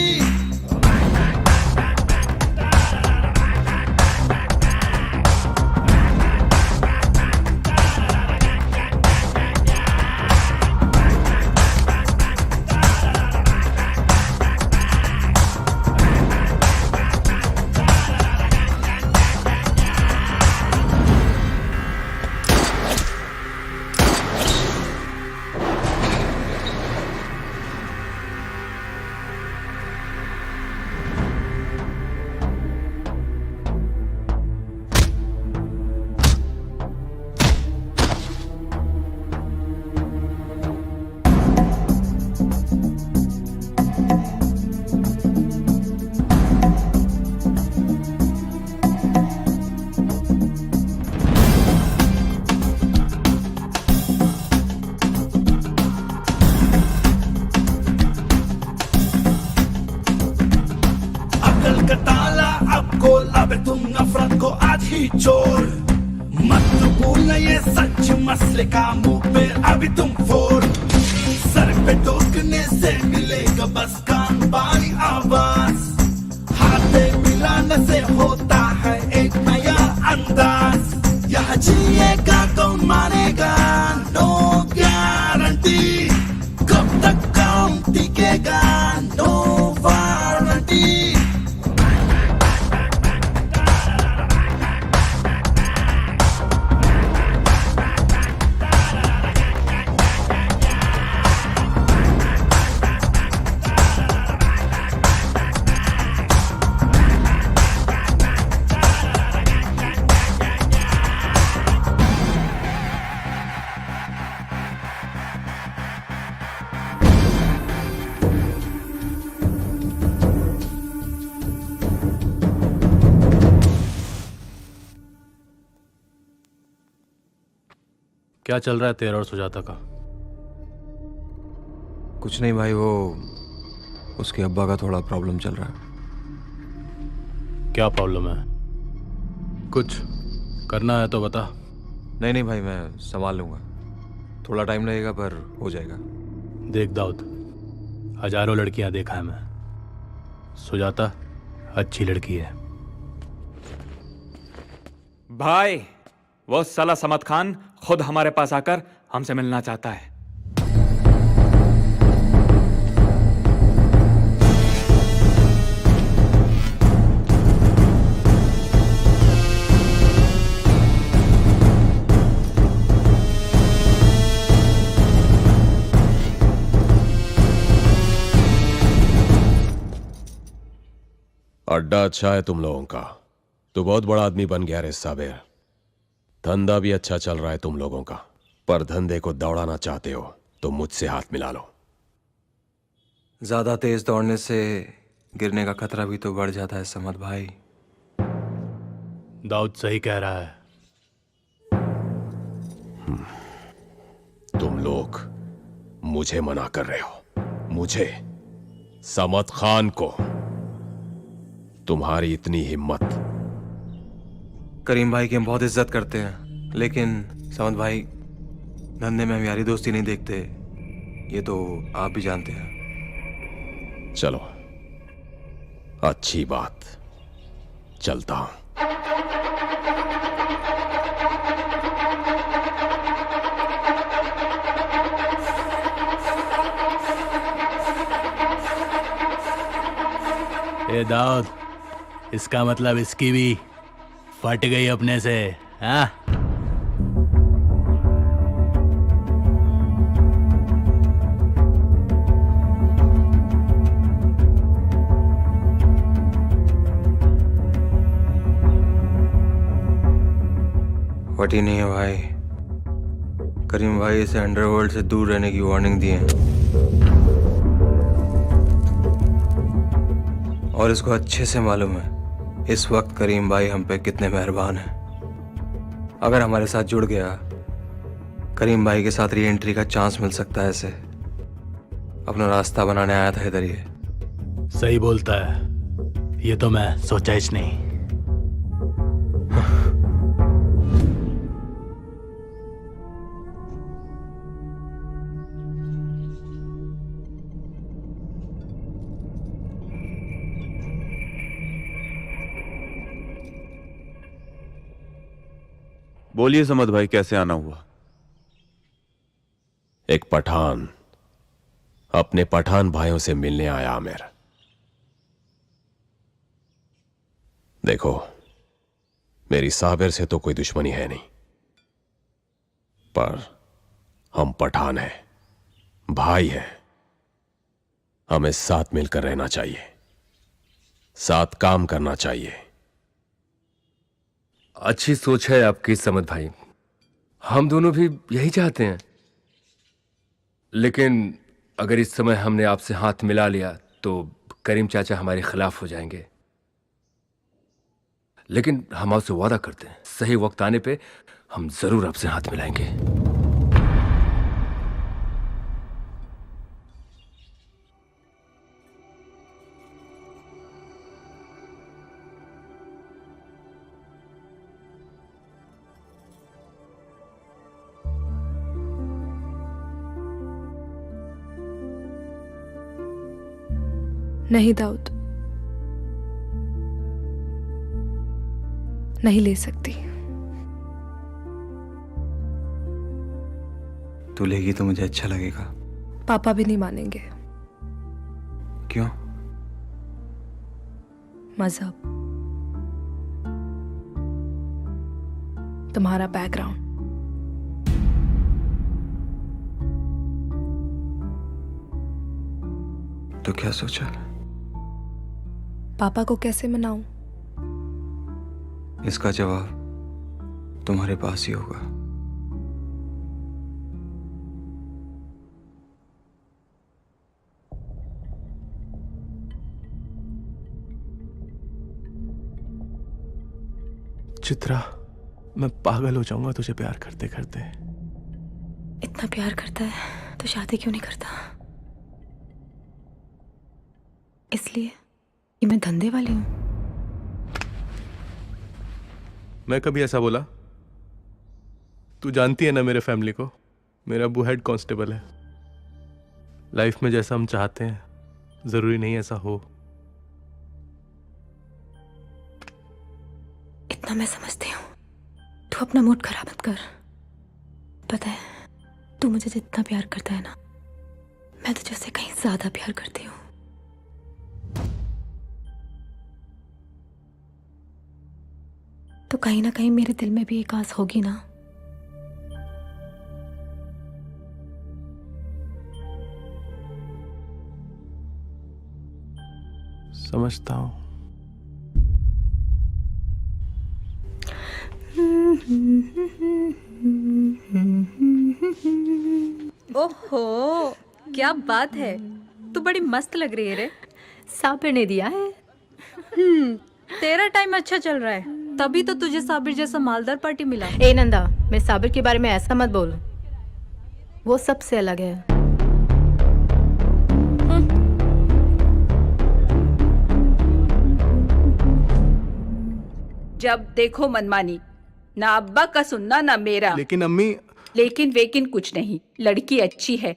Speaker 4: चोर मत भूल ये सच मसले का मुंह पे अभी तुम फोड़ सर पे टोकने से मिलेगा बस कान बारी आवाज हाथे मिलाने से होता है एक नया अंदाज यहाँ जिएगा कौन मानेगा नो गारंटी कब तक काम टिकेगा नो वारंटी
Speaker 8: क्या चल रहा है तेरा और सुजाता का?
Speaker 9: कुछ नहीं भाई, वो उसके अब्बा का थोड़ा प्रॉब्लम चल रहा है।
Speaker 8: क्या प्रॉब्लम है? कुछ करना है तो बता।
Speaker 9: नहीं नहीं भाई, मैं संभाल लूंगा, थोड़ा टाइम लगेगा पर हो जाएगा।
Speaker 8: देख दाऊद, हजारों लड़कियां देखा है मैं, सुजाता अच्छी लड़की है।
Speaker 11: भाई वो साला समद खान खुद हमारे पास आकर हमसे मिलना चाहता है।
Speaker 14: अड्डा अच्छा है तुम लोगों का, तो बहुत बड़ा आदमी बन गया रे साबिर। धंधा भी अच्छा चल रहा है तुम लोगों का, पर धंधे को दौड़ाना चाहते हो तो मुझसे हाथ मिला लो।
Speaker 9: ज्यादा तेज दौड़ने से गिरने का खतरा भी तो बढ़ जाता है समद भाई।
Speaker 8: दाऊद सही कह रहा है।
Speaker 14: तुम लोग मुझे मना कर रहे हो, मुझे, समद खान को। तुम्हारी इतनी हिम्मत।
Speaker 9: करीम भाई की हम बहुत इज्जत करते हैं, लेकिन समद भाई धंधे में हम यारी दोस्ती नहीं देखते, ये तो आप भी जानते हैं।
Speaker 14: चलो अच्छी बात, चलता हूं।
Speaker 8: ए दाऊद, इसका मतलब इसकी भी फट गई अपने से, हाँ?
Speaker 9: फटी नहीं है भाई, करीम भाई इसे अंडरवर्ल्ड से दूर रहने की वार्निंग दी है। और इसको अच्छे से मालूम है इस वक्त करीम भाई हम पे कितने मेहरबान हैं। अगर हमारे साथ जुड़ गया, करीम भाई के साथ री एंट्री का चांस मिल सकता है। इसे अपना रास्ता बनाने आया था इधर। ये
Speaker 7: सही बोलता है, ये तो मैं सोचा ही नहीं।
Speaker 15: बोलिए समद भाई, कैसे आना हुआ?
Speaker 14: एक पठान अपने पठान भाइयों से मिलने आया आमिर। देखो, मेरी साबिर से तो कोई दुश्मनी है नहीं, पर हम पठान हैं, भाई हैं। हमें साथ मिलकर रहना चाहिए, साथ काम करना चाहिए।
Speaker 12: अच्छी सोच है आपकी समद भाई, हम दोनों भी यही चाहते हैं। लेकिन अगर इस समय हमने आपसे हाथ मिला लिया तो करीम चाचा हमारे खिलाफ हो जाएंगे। लेकिन हम आपसे वादा करते हैं, सही वक्त आने पे हम जरूर आपसे हाथ मिलाएंगे।
Speaker 16: नहीं दाऊद, नहीं ले सकती।
Speaker 9: तू लेगी तो मुझे अच्छा लगेगा।
Speaker 16: पापा भी नहीं मानेंगे।
Speaker 9: क्यों?
Speaker 16: मजहब, तुम्हारा बैकग्राउंड,
Speaker 9: तो क्या सोचा?
Speaker 16: पापा को कैसे मनाऊं?
Speaker 9: इसका जवाब तुम्हारे पास ही होगा।
Speaker 5: चित्रा, मैं पागल हो जाऊंगा तुझे प्यार करते करते।
Speaker 16: इतना प्यार करता है तो शादी क्यों नहीं करता? इसलिए कि मैं धंधे वाली हूं?
Speaker 5: मैं कभी ऐसा बोला? तू जानती है ना मेरे फैमिली को, मेरा अब्बू हेड कांस्टेबल है। लाइफ में जैसा हम चाहते हैं जरूरी नहीं ऐसा हो।
Speaker 16: इतना मैं समझती हूँ, तू अपना मूड खराब मत कर। पता है, तू मुझे जितना प्यार करता है ना, मैं तुझे उससे कहीं ज्यादा प्यार करती हूँ। तो कहीं ना कहीं मेरे दिल में भी एक आस होगी ना।
Speaker 5: समझता हूं।
Speaker 17: ओहो, क्या बात है, तू बड़ी मस्त लग रही है रे। साबिर ने दिया है। तेरा टाइम अच्छा चल रहा है, तभी तो तुझे साबिर जैसा मालदार पार्टी मिला।
Speaker 18: ए नंदा, मैं साबिर के बारे में ऐसा मत बोल, वो सबसे अलग है।
Speaker 6: जब देखो मनमानी, ना अब्बा का सुनना ना मेरा।
Speaker 5: लेकिन अम्मी।
Speaker 6: लेकिन वेकिन कुछ नहीं, लड़की अच्छी है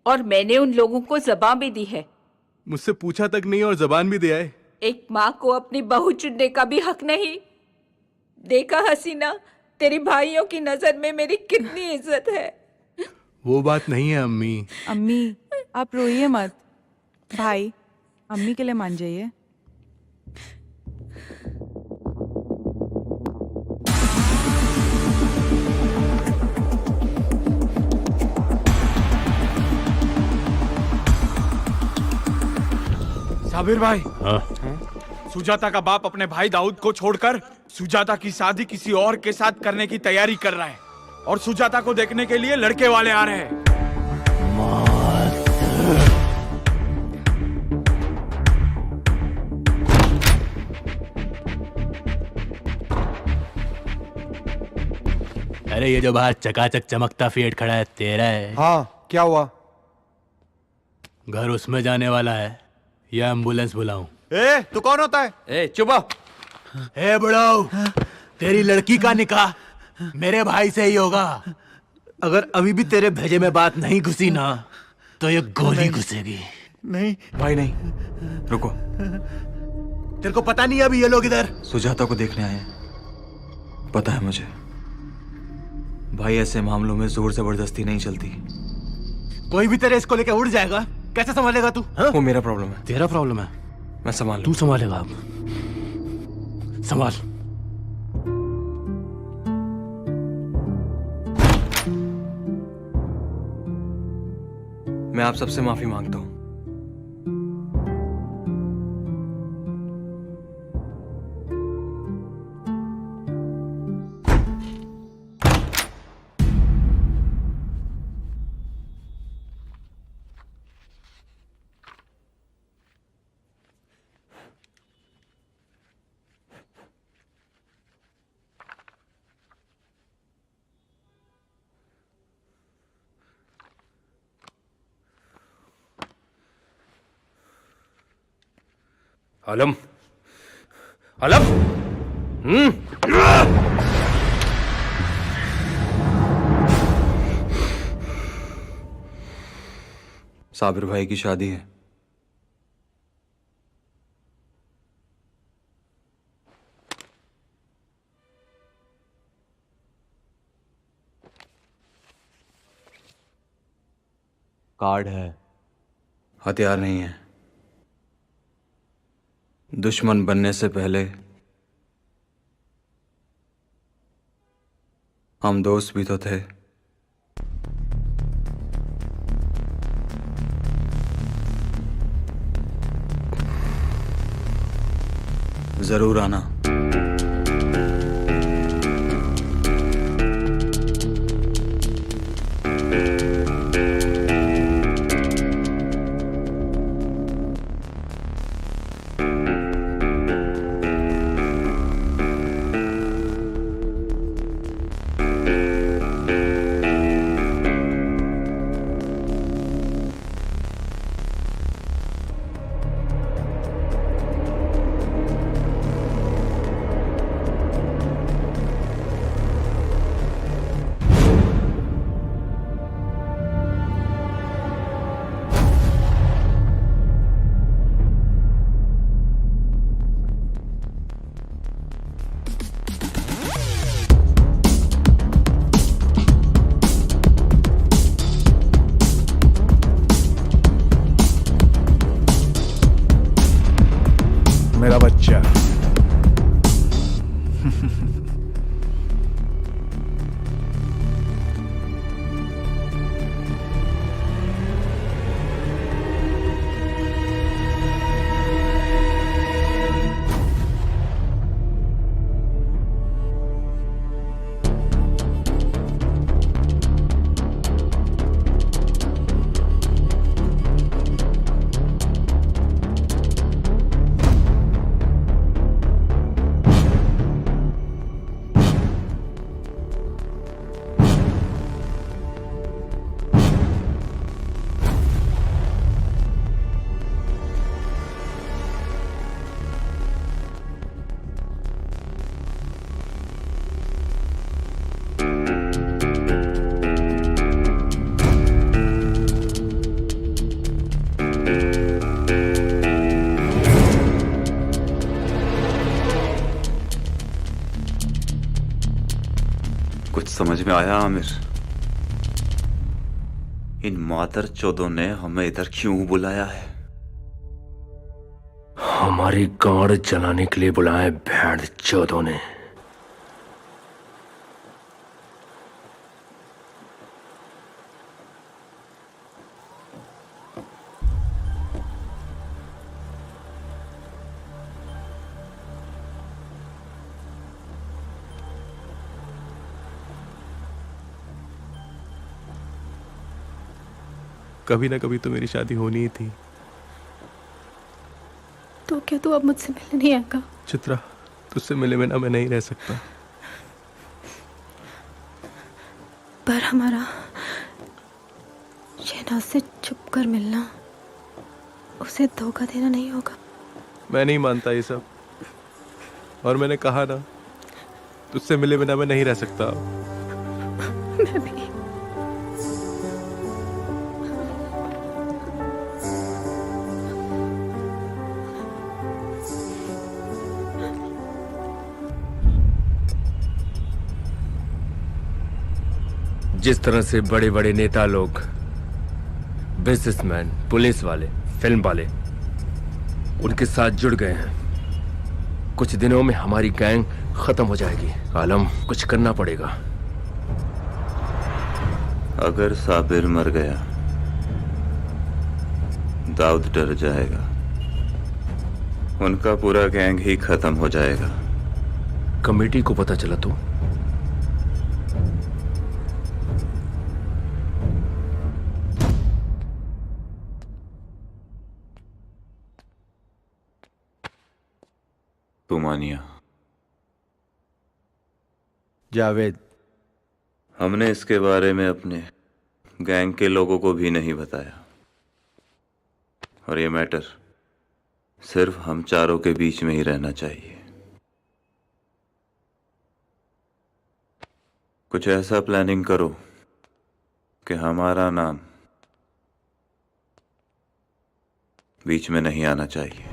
Speaker 6: और मैंने उन लोगों को जबान भी दी है।
Speaker 5: मुझसे पूछा तक नहीं और जबान भी दिया है।
Speaker 6: एक माँ को अपनी बहू चुनने का भी हक नहीं। देखा हसीना, तेरी भाइयों की नजर में मेरी कितनी इज्जत है।
Speaker 5: वो बात नहीं है अम्मी।
Speaker 19: अम्मी आप रोइए मत, भाई अम्मी के लिए मान जाइए।
Speaker 11: साबिर भाई,
Speaker 12: हाँ?
Speaker 11: सुजाता का बाप अपने भाई दाऊद को छोड़कर सुजाता की शादी किसी और के साथ करने की तैयारी कर रहा है और सुजाता को देखने के लिए लड़के वाले आ रहे हैं।
Speaker 7: अरे ये जो बाहर चकाचक चमकता फिएट खड़ा है तेरा है?
Speaker 3: हाँ, क्या हुआ?
Speaker 7: घर उसमें जाने वाला है या एम्बुलेंस बुलाऊं?
Speaker 3: ए, तू कौन होता है?
Speaker 13: ए चुप हो।
Speaker 5: ए बुढ़ाऊ, तेरी लड़की का निकाह मेरे भाई से ही होगा। अगर अभी भी तेरे भेजे में बात नहीं घुसी ना तो ये गोली घुसेगी।
Speaker 3: नहीं
Speaker 9: भाई नहीं, रुको।
Speaker 5: तेरे को पता नहीं अभी ये लोग इधर
Speaker 9: सुजाता को देखने आए हैं। पता है मुझे। भाई ऐसे मामलों में जोर जबरदस्ती नहीं चलती।
Speaker 5: कोई भी तेरे इसको लेके उड़ जाएगा, कैसे संभालेगा तू?
Speaker 9: वो मेरा प्रॉब्लम है।
Speaker 7: तेरा प्रॉब्लम है?
Speaker 9: मैं संभाल।
Speaker 7: तू संभालेगा अब। संभाल।
Speaker 9: मैं आप सबसे माफी मांगता हूं।
Speaker 12: आलम, आलम,
Speaker 9: साबिर भाई की शादी है।
Speaker 11: कार्ड है,
Speaker 9: हथियार नहीं है। दुश्मन बनने से पहले हम दोस्त भी तो थे। जरूर आना।
Speaker 3: मेरा बच्चा।
Speaker 13: कुछ समझ में आया आमिर? इन मादर चौदों ने हमें इधर क्यों बुलाया है?
Speaker 12: हमारी गाड़ जलाने के लिए बुलाए भेड़ चौदों ने।
Speaker 8: कभी ना कभी तो मेरी शादी होनी ही थी।
Speaker 16: तो क्या तू अब मुझसे मिलने नहीं आएगा?
Speaker 8: चित्रा, तुझसे मिले बिना मैं नहीं रह सकता।
Speaker 16: बार हमारा शहनाज से छुप कर मिलना, उसे धोखा देना नहीं होगा।
Speaker 8: मैं नहीं मानता ये सब, और मैंने कहा ना, तुझसे मिले बिना मैं नहीं रह सकता।
Speaker 16: मैं भी।
Speaker 12: जिस तरह से बड़े बड़े नेता लोग, बिजनेसमैन, पुलिस वाले, फिल्म वाले उनके साथ जुड़ गए हैं, कुछ दिनों में हमारी गैंग खत्म हो जाएगी। आलम, कुछ करना पड़ेगा।
Speaker 9: अगर साबिर मर गया, दाऊद डर जाएगा, उनका पूरा गैंग ही खत्म हो जाएगा।
Speaker 12: कमेटी को पता चला तो?
Speaker 9: तुमानिया,
Speaker 13: जावेद,
Speaker 9: हमने इसके बारे में अपने गैंग के लोगों को भी नहीं बताया, और ये मैटर सिर्फ हम चारों के बीच में ही रहना चाहिए। कुछ ऐसा प्लानिंग करो कि हमारा नाम बीच में नहीं आना चाहिए।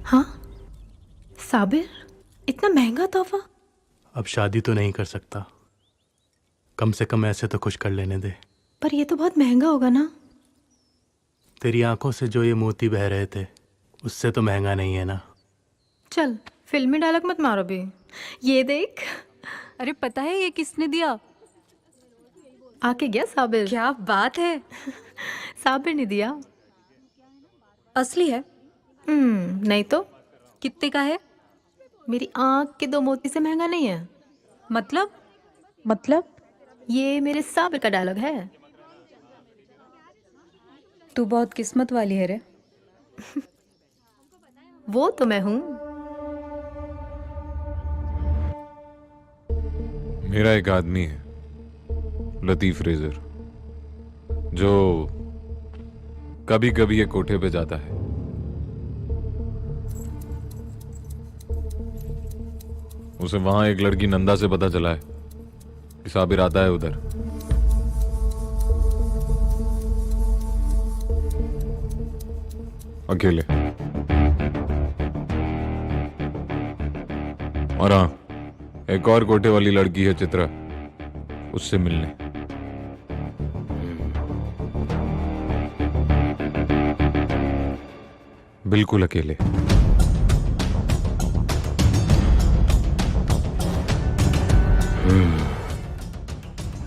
Speaker 16: हाँ साबिर, इतना महंगा तोहफा?
Speaker 7: अब शादी तो नहीं कर सकता, कम से कम ऐसे तो कुछ कर लेने दे।
Speaker 16: पर ये तो बहुत महंगा होगा ना?
Speaker 7: तेरी आंखों से जो ये मोती बह रहे थे, उससे तो महंगा नहीं है ना।
Speaker 16: चल फिल्मी डायलॉग मत मारो भी। ये देख।
Speaker 17: अरे पता है ये किसने दिया?
Speaker 16: आके गया साबिर।
Speaker 17: क्या बात है।
Speaker 16: साबिर ने दिया।
Speaker 17: असली है?
Speaker 16: नहीं तो।
Speaker 17: कितने का है?
Speaker 16: मेरी आंख के 2 मोती से महंगा नहीं है।
Speaker 17: मतलब
Speaker 16: ये मेरे साबिर का डायलॉग है।
Speaker 17: तू बहुत किस्मत वाली है रे।
Speaker 16: वो तो मैं हूं।
Speaker 15: मेरा एक आदमी है, लतीफ रेजर, जो कभी कभी ये कोठे पे जाता है। उसे वहां एक लड़की नंदा से पता चला है कि साबिर आता है उधर। अकेले। और हाँ, एक और कोठे वाली लड़की है चित्रा, उससे मिलने। बिल्कुल अकेले।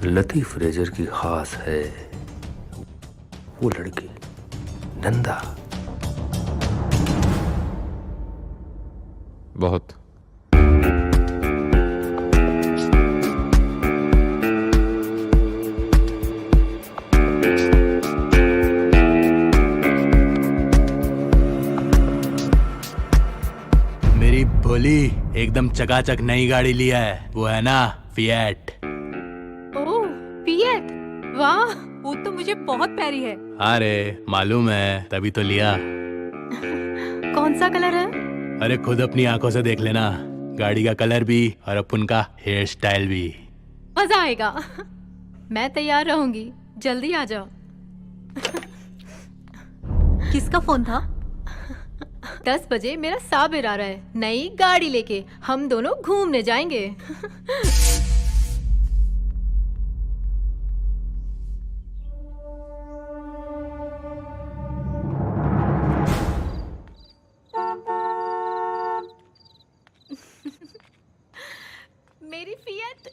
Speaker 12: लतीफ रेजर की खास है वो लड़की नंदा।
Speaker 15: बहुत।
Speaker 7: मेरी भोली एकदम चकाचक नई गाड़ी लिया है, वो है ना फिएट।
Speaker 16: ओह फिएट, वाह।
Speaker 17: वो तो मुझे बहुत प्यारी है।
Speaker 7: अरे मालूम है, तभी तो लिया।
Speaker 16: कौन सा कलर है?
Speaker 7: अरे खुद अपनी आंखों से देख लेना, गाड़ी का कलर भी और अपन का हेयर स्टाइल भी।
Speaker 16: मजा आएगा। मैं तैयार रहूंगी, जल्दी आ जाओ।
Speaker 17: किसका फोन था?
Speaker 16: 10 बजे मेरा साबिर आ रहा है नई गाड़ी लेके, हम दोनों घूमने जाएंगे। मेरी फिएट।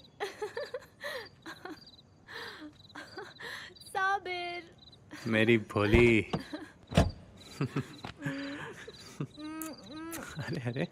Speaker 16: साबिर।
Speaker 7: मेरी भोली। अरे अरे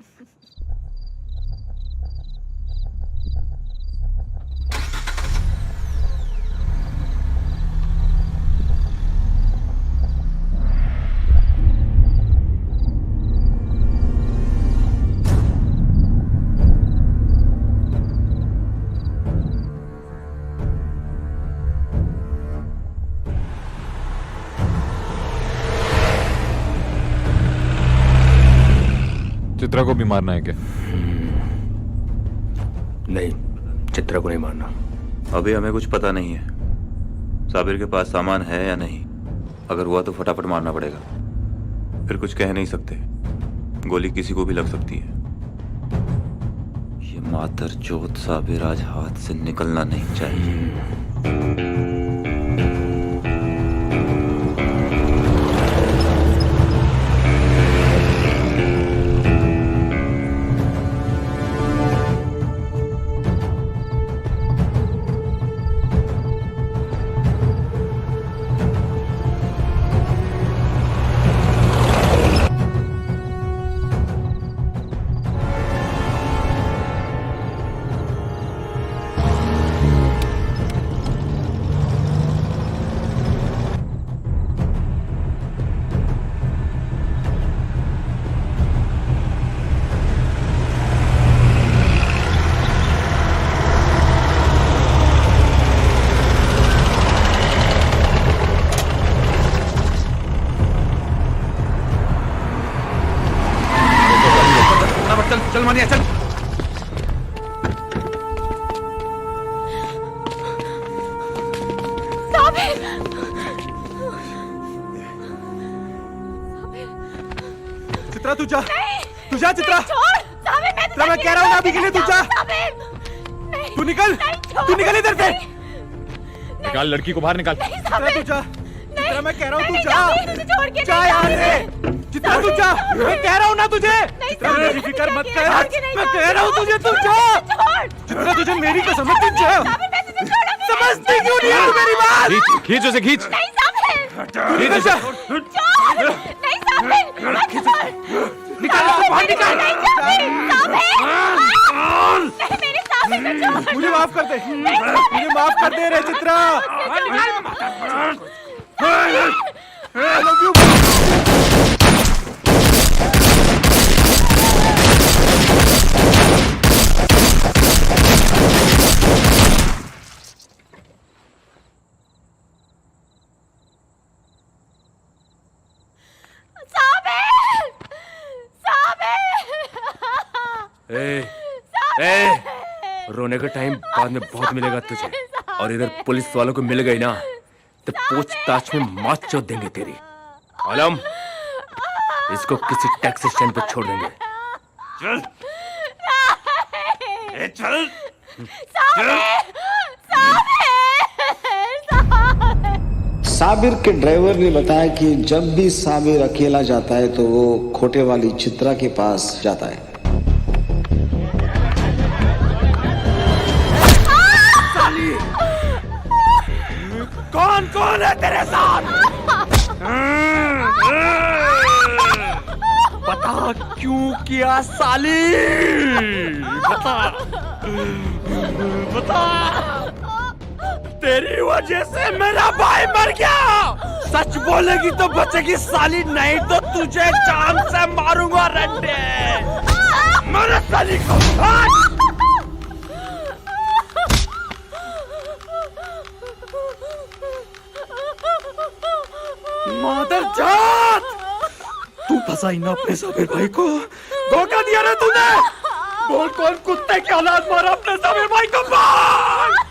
Speaker 15: चित्रा को भी मारना है क्या?
Speaker 12: नहीं, चित्रा को नहीं मारना।
Speaker 9: अभी हमें कुछ पता नहीं है साबिर के पास सामान है या नहीं। अगर हुआ तो फटाफट मारना पड़ेगा, फिर कुछ कह नहीं सकते, गोली किसी को भी लग सकती है। ये मातर चौथ साबिर आज हाथ से निकलना नहीं चाहिए।
Speaker 13: चल मानिया चल।
Speaker 6: साबिर!
Speaker 5: चित्रा तू जा, तू जा चित्रा।
Speaker 6: छोड़ साबिर,
Speaker 5: मैं कह रहा हूँ ना अभी के लिए तू जा। तू निकल, तू निकल इधर से।
Speaker 11: निकाल लड़की को बाहर निकाल।
Speaker 5: चित्रा तू जा, चित्रा मैं कह रहा हूँ तू जा। जा यहाँ से। चित्रा तू जा, मैं कह रहा हूँ ना तुझे। चित्रा मेरी फिक्र मत कर, मैं कह रहा हूँ तुझे तू जा। चित्रा तुझे मेरी कसम है, तू जा। समझती क्यों नहीं है तू मेरी बात?
Speaker 11: खींच उसे, खींच।
Speaker 5: खींच उसे। निकाल उसे बाहर, निकाल। मुझे माफ कर दे, मुझे माफ कर दे रे चित्रा। I love you.
Speaker 12: रोने का टाइम बाद में बहुत मिलेगा तुझे, और इधर पुलिस वालों को मिल गई ना तो पूछताछ में मात चोद देंगे तेरी। आलम, इसको किसी टैक्सी स्टैंड पर छोड़ देंगे।
Speaker 10: चल चल
Speaker 1: साबिर के ड्राइवर ने बताया कि जब भी साबिर अकेला जाता है तो वो खोटे वाली चित्रा के पास जाता है।
Speaker 5: कौन कौन है तेरे साथ? बता क्यों किया साली? बता, बता। तेरी वजह से मेरा भाई मर गया। सच बोलेगी तो बचेगी साली, नहीं तो तुझे जान से मारूंगा रंडे। मेरे साली को मादर जात, तू फंसाई ना अपने साबिर भाई को। धोखा दिया ना तूने। बोल कौन कुत्ते की औलाद मारा अपने साबिर भाई को? बोल।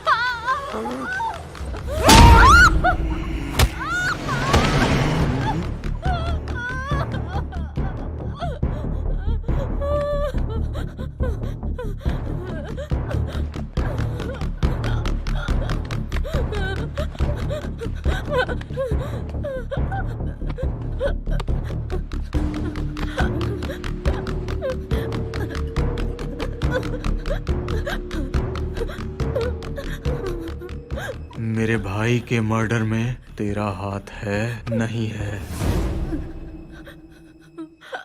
Speaker 9: मेरे भाई के मर्डर में तेरा हाथ है नहीं है?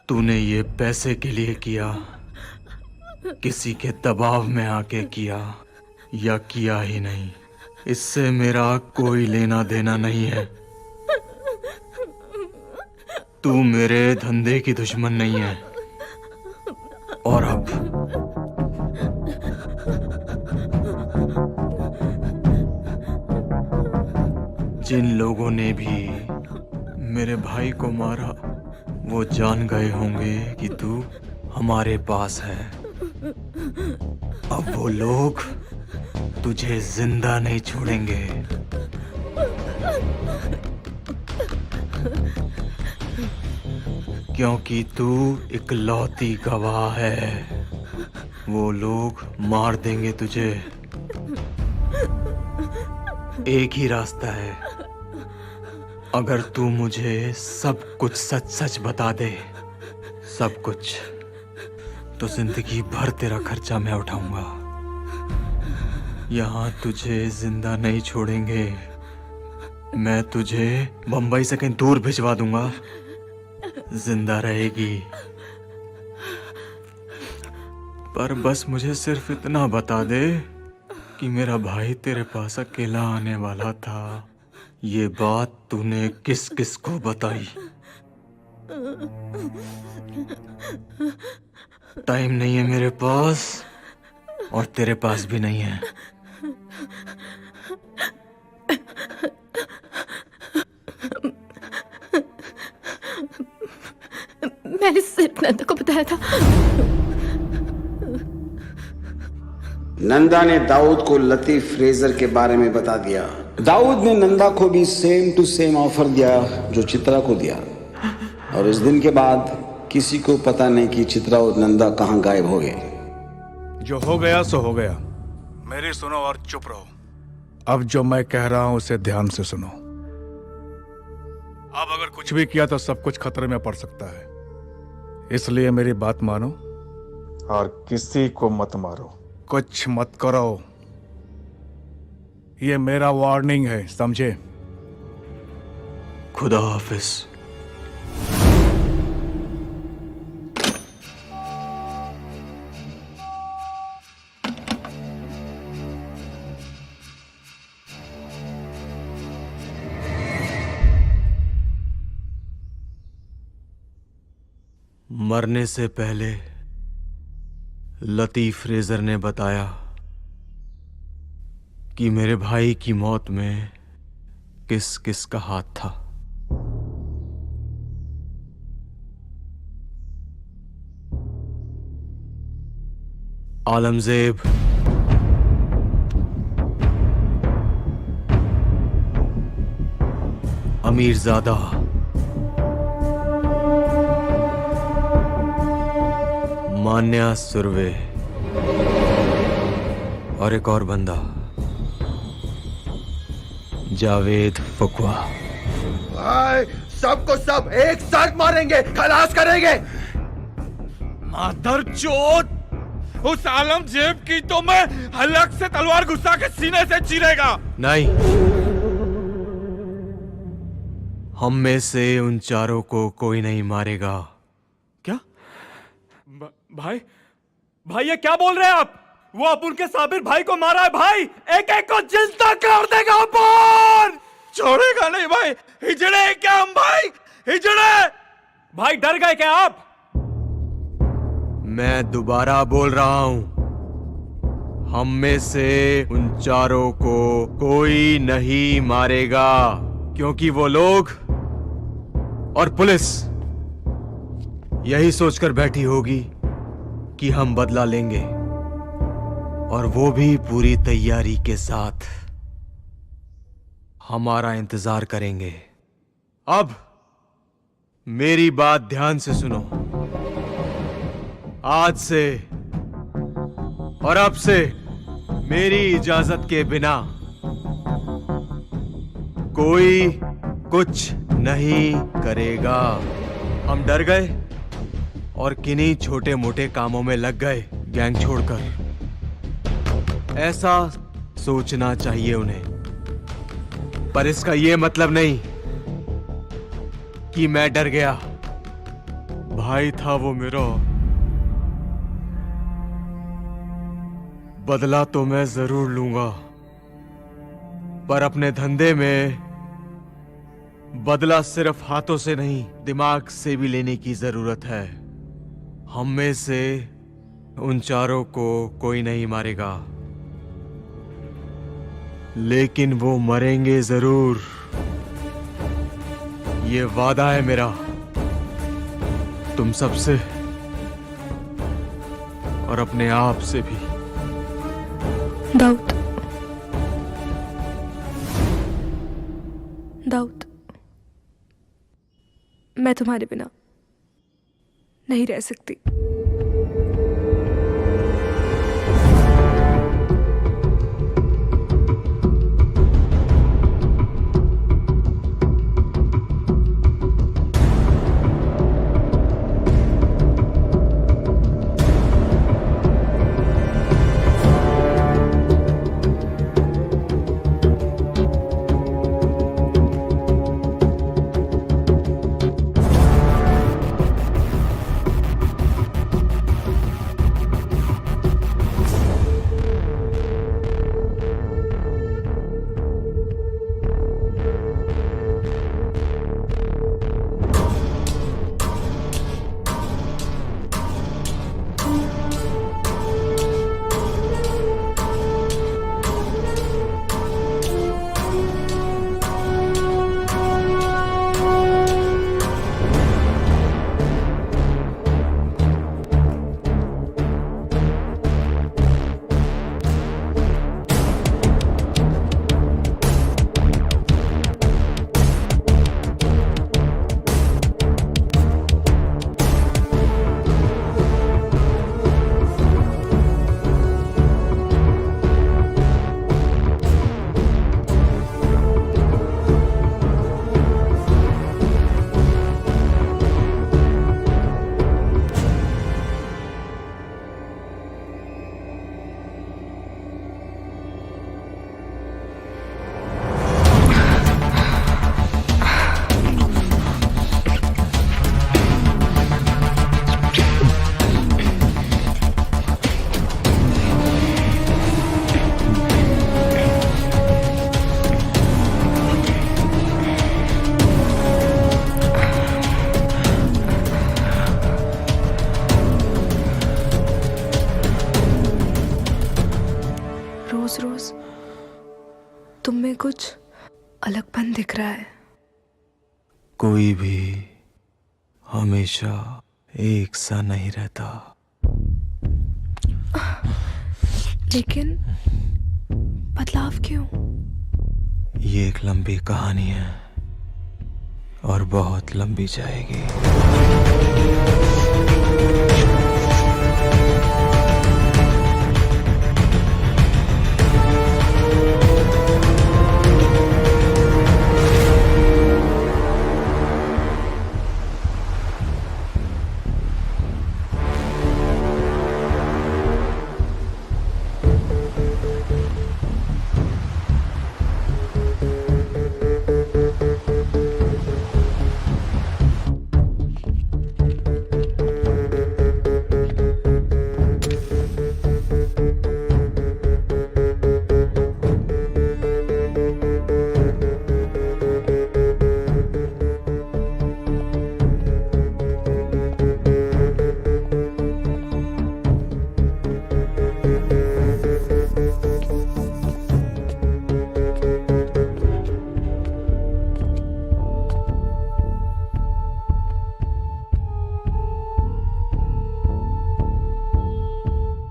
Speaker 9: तूने ये पैसे के लिए किया, किसी के दबाव में आके किया, या किया ही नहीं? इससे मेरा कोई लेना देना नहीं है। तू मेरे धंधे की दुश्मन नहीं है। और अब जिन लोगों ने भी मेरे भाई को मारा वो जान गए होंगे कि तू हमारे पास है। अब वो लोग तुझे जिंदा नहीं छोड़ेंगे। क्योंकि तू इकलौती गवाह है। वो लोग मार देंगे तुझे। एक ही रास्ता है, अगर तू मुझे सब कुछ सच सच बता दे, सब कुछ, तो जिंदगी भर तेरा खर्चा मैं उठाऊंगा। यहाँ तुझे जिंदा नहीं छोड़ेंगे। मैं तुझे बंबई से कहीं दूर भिजवा दूंगा, जिंदा रहेगी। पर बस मुझे सिर्फ इतना बता दे कि मेरा भाई तेरे पास अकेला आने वाला था। ये बात तूने किस किस को बताई? टाइम नहीं है मेरे पास, और तेरे पास भी नहीं है।
Speaker 16: मैंने सिर्फ नंदा को बताया था।
Speaker 1: नंदा ने दाऊद को लतीफ फ्रेजर के बारे में बता दिया। दाऊद ने नंदा को भी सेम टू सेम ऑफर दिया जो चित्रा को दिया। और इस दिन के बाद किसी को पता नहीं कि चित्रा और नंदा कहां गायब हो गए।
Speaker 2: जो हो गया सो हो गया। मेरी सुनो और चुप रहो। अब जो मैं कह रहा हूं उसे ध्यान से सुनो। अब अगर कुछ भी किया तो सब कुछ खतरे में पड़ सकता है। इसलिए मेरी बात मानो और किसी को मत मारो, कुछ मत करो। ये मेरा वार्निंग है, समझे?
Speaker 9: खुदा हाफिज। मरने से पहले लतीफ फ्रेजर ने बताया कि मेरे भाई की मौत में किस किस का हाथ था। आलमजेब, अमीरजादा, मान्या सुरवे और एक और बंदा, जावेद फुकवा।
Speaker 5: भाई सबको सब एक साथ मारेंगे, खलास करेंगे।
Speaker 2: मादरचोद, उस आलमजेब की तो मैं हलक से तलवार घुसा के सीने से चीरेगा।
Speaker 9: नहीं, हम में से उन चारों को कोई नहीं मारेगा।
Speaker 11: क्या? भाई, भाई ये क्या बोल रहे हैं आप? वो अपुन के साबिर भाई को मारा है भाई। एक एक को जिंदा कर देगा अपुन।
Speaker 2: छोड़ेगा नहीं भाई। हिजड़े क्या हम भाई, हिजड़े।
Speaker 11: भाई डर गए क्या आप?
Speaker 9: मैं दोबारा बोल रहा हूं, हम में से उन चारों को कोई नहीं मारेगा, क्योंकि वो लोग और पुलिस यही सोचकर बैठी होगी कि हम बदला लेंगे, और वो भी पूरी तैयारी के साथ हमारा इंतजार करेंगे। अब मेरी बात ध्यान से सुनो। आज से और अब से मेरी इजाजत के बिना कोई कुछ नहीं करेगा। हम डर गए और किन्हीं छोटे मोटे कामों में लग गए गैंग छोड़कर। ऐसा सोचना चाहिए उन्हें, पर इसका यह मतलब नहीं कि मैं डर गया। भाई था वो मेरा, बदला तो मैं जरूर लूंगा, पर अपने धंधे में बदला सिर्फ हाथों से नहीं, दिमाग से भी लेने की जरूरत है। हम में से उन चारों को कोई नहीं मारेगा, लेकिन वो मरेंगे जरूर। ये वादा है मेरा तुम सबसे
Speaker 11: और अपने आप से भी।
Speaker 16: दाऊद, दाऊद, मैं तुम्हारे बिना नहीं रह सकती। रोज रोज तुम में कुछ अलगपन दिख रहा है।
Speaker 9: कोई भी हमेशा एक सा नहीं रहता।
Speaker 16: लेकिन बदलाव क्यों?
Speaker 9: ये एक लंबी कहानी है और बहुत लंबी जाएगी।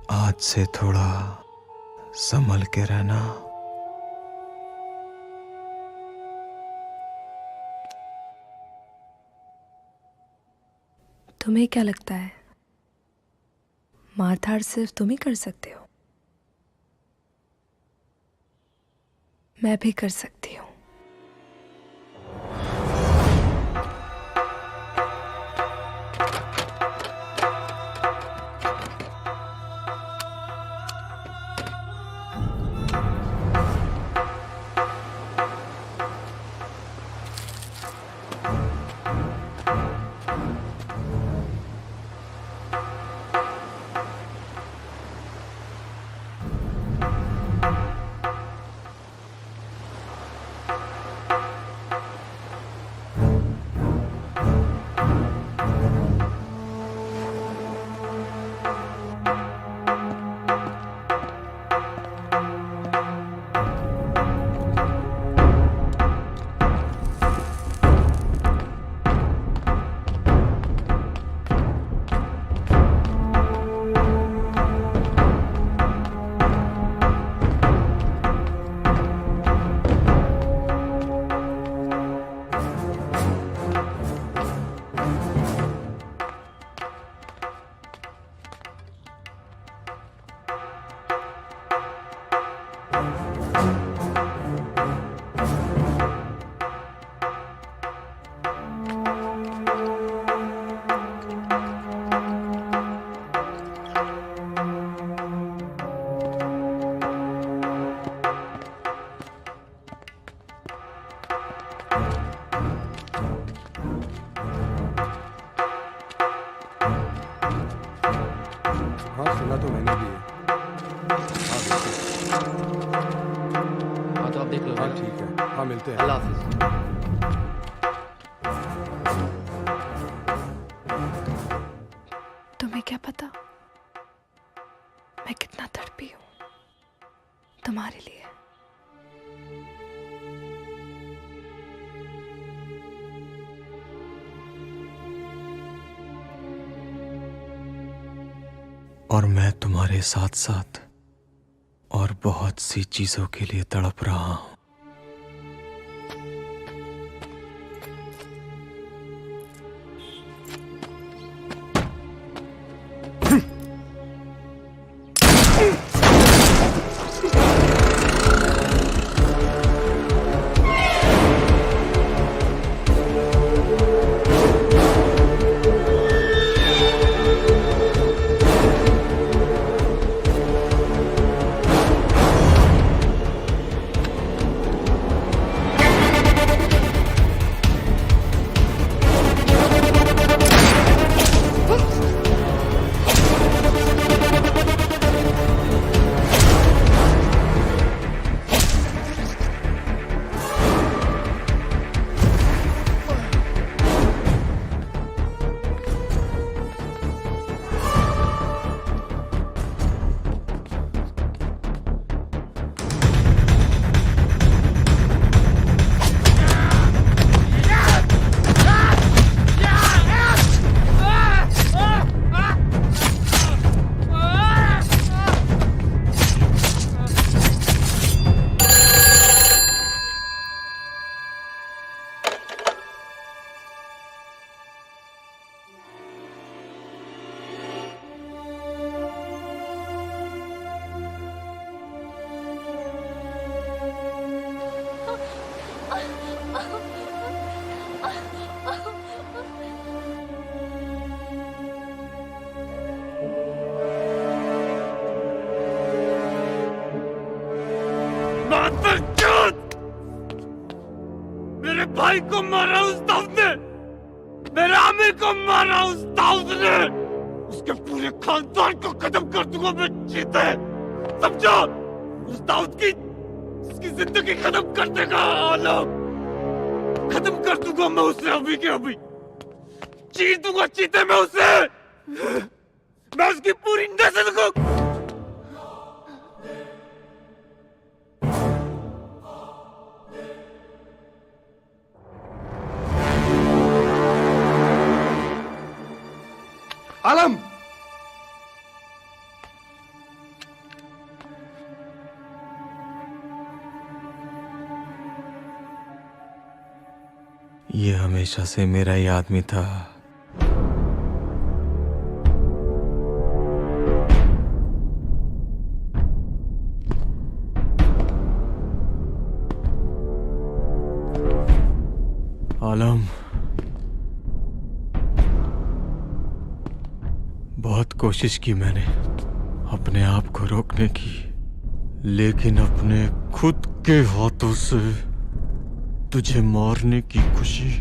Speaker 9: आज से थोड़ा संभल के रहना।
Speaker 16: तुम्हें क्या लगता है मारधाड़ सिर्फ तुम ही कर सकते हो? मैं भी कर सकती हूँ।
Speaker 20: हाँ सुना तो मैंने भी है।
Speaker 21: हाँ तो आप देख लो।
Speaker 20: हाँ ठीक है, हाँ मिलते हैं।
Speaker 21: अल्लाह हाफिज।
Speaker 16: तुम्हें क्या पता मैं कितना तड़पी हूँ तुम्हारे लिए।
Speaker 9: और मैं तुम्हारे साथ साथ और बहुत सी चीजों के लिए तड़प रहा हूं।
Speaker 2: मेरे भाई को मारा उस दाऊद ने, मेरे आमिर को मारा उस दाऊद ने, उसके पूरे खानदान को खत्म कर दूंगा मैं जीते, समझा? उस दाऊद की उसकी जिंदगी खत्म कर देगा आलम, खत्म कर दूंगा मैं उसे अभी के अभी, चीर दूंगा चीते में उसे, मैं उसकी पूरी नस्ल को।
Speaker 20: आलम!
Speaker 9: ये हमेशा से मेरा ही आदमी था। आलम, बहुत कोशिश की मैंने अपने आप को रोकने की, लेकिन अपने खुद के हाथों से तुझे मारने की खुशी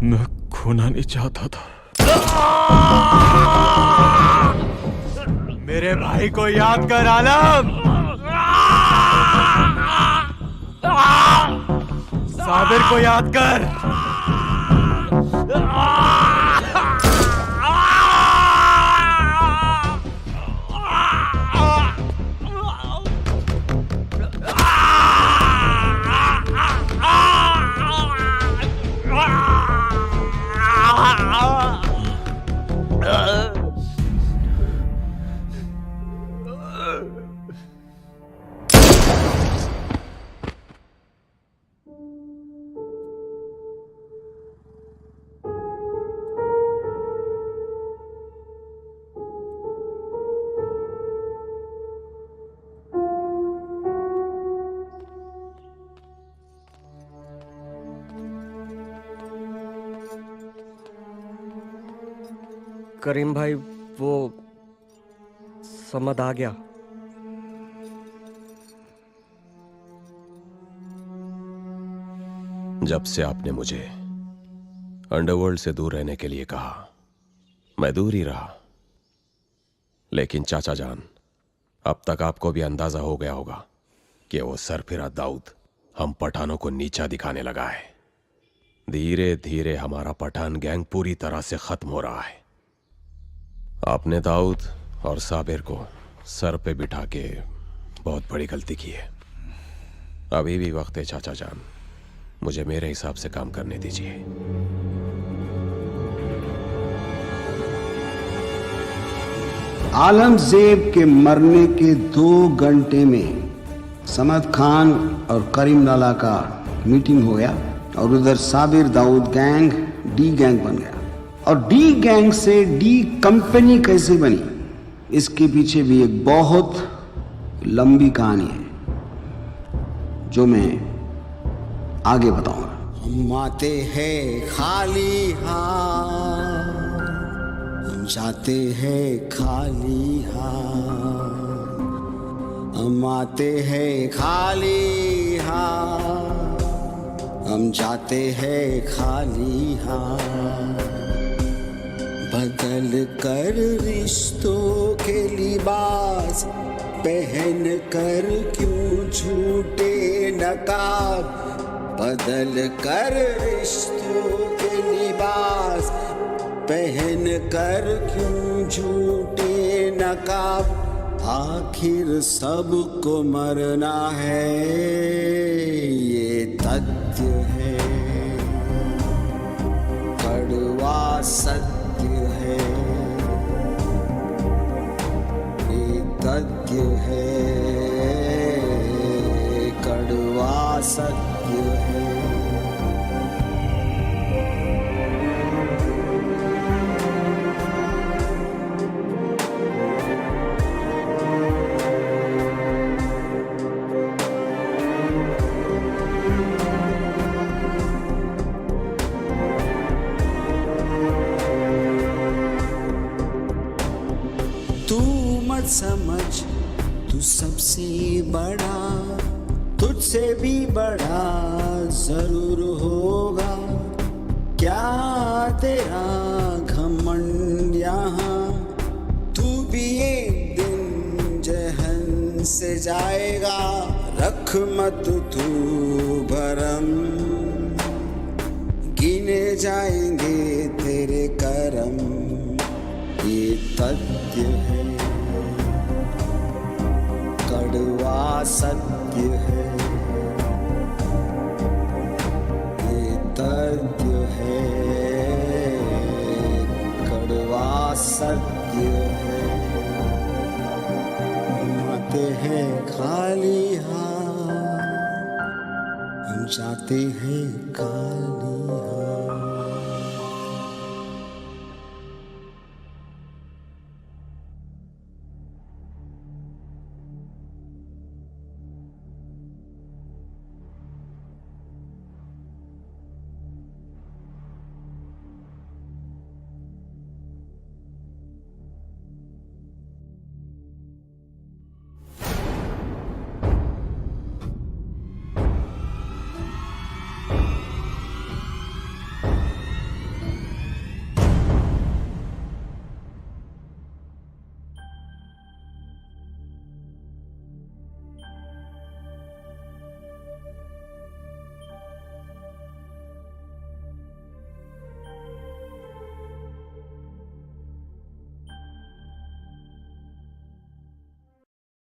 Speaker 9: मैं खोना नहीं चाहता था।
Speaker 5: मेरे भाई को याद कर आलम, साबिर को याद कर।
Speaker 4: करीम भाई, वो समझ आ गया।
Speaker 14: जब से आपने मुझे अंडरवर्ल्ड से दूर रहने के लिए कहा, मैं दूर ही रहा। लेकिन चाचा जान, अब तक आपको भी अंदाजा हो गया होगा कि वो सरफिरा दाऊद हम पठानों को नीचा दिखाने लगा है। धीरे धीरे हमारा पठान गैंग पूरी तरह से खत्म हो रहा है। आपने दाऊद और साबिर को सर पे बिठा के बहुत बड़ी गलती की है। अभी भी वक्त है चाचा जान, मुझे मेरे हिसाब से काम करने दीजिए।
Speaker 1: आलमजेब के मरने के 2 घंटे में समद खान और करीम लाला का मीटिंग हो गया और उधर Sabir Dawood gang D gang बन गया। और डी गैंग से डी कंपनी कैसे बनी, इसके पीछे भी एक बहुत लंबी कहानी है जो मैं आगे बताऊंगा। हम आते हैं खाली हाथ, हम जाते हैं खाली हाथ, हम आते हैं खाली हाथ, हम जाते हैं खाली हाथ। बदल कर रिश्तों के लिबास पहन कर क्यों झूठे नकाब, बदल कर रिश्तों के लिबास पहन कर क्यों झूठे नकाब। आखिर सबको मरना है, ये तथ्य है, कड़वा सत्य है, ये तथ्य है, कड़वा सत्य है। समझ तू सबसे बड़ा, तुझसे भी बड़ा जरूर होगा। क्या तेरा घमंड यहाँ, तू भी एक दिन जहन से जाएगा। रख मत तू भरम, गिने जाएंगे तेरे करम, ये तथ्य है, कड़वा सत्य है, ये तथ्य है, कड़वा सत्य है। हम आते हैं खाली हाथ, हम जाते हैं खाली हाथ।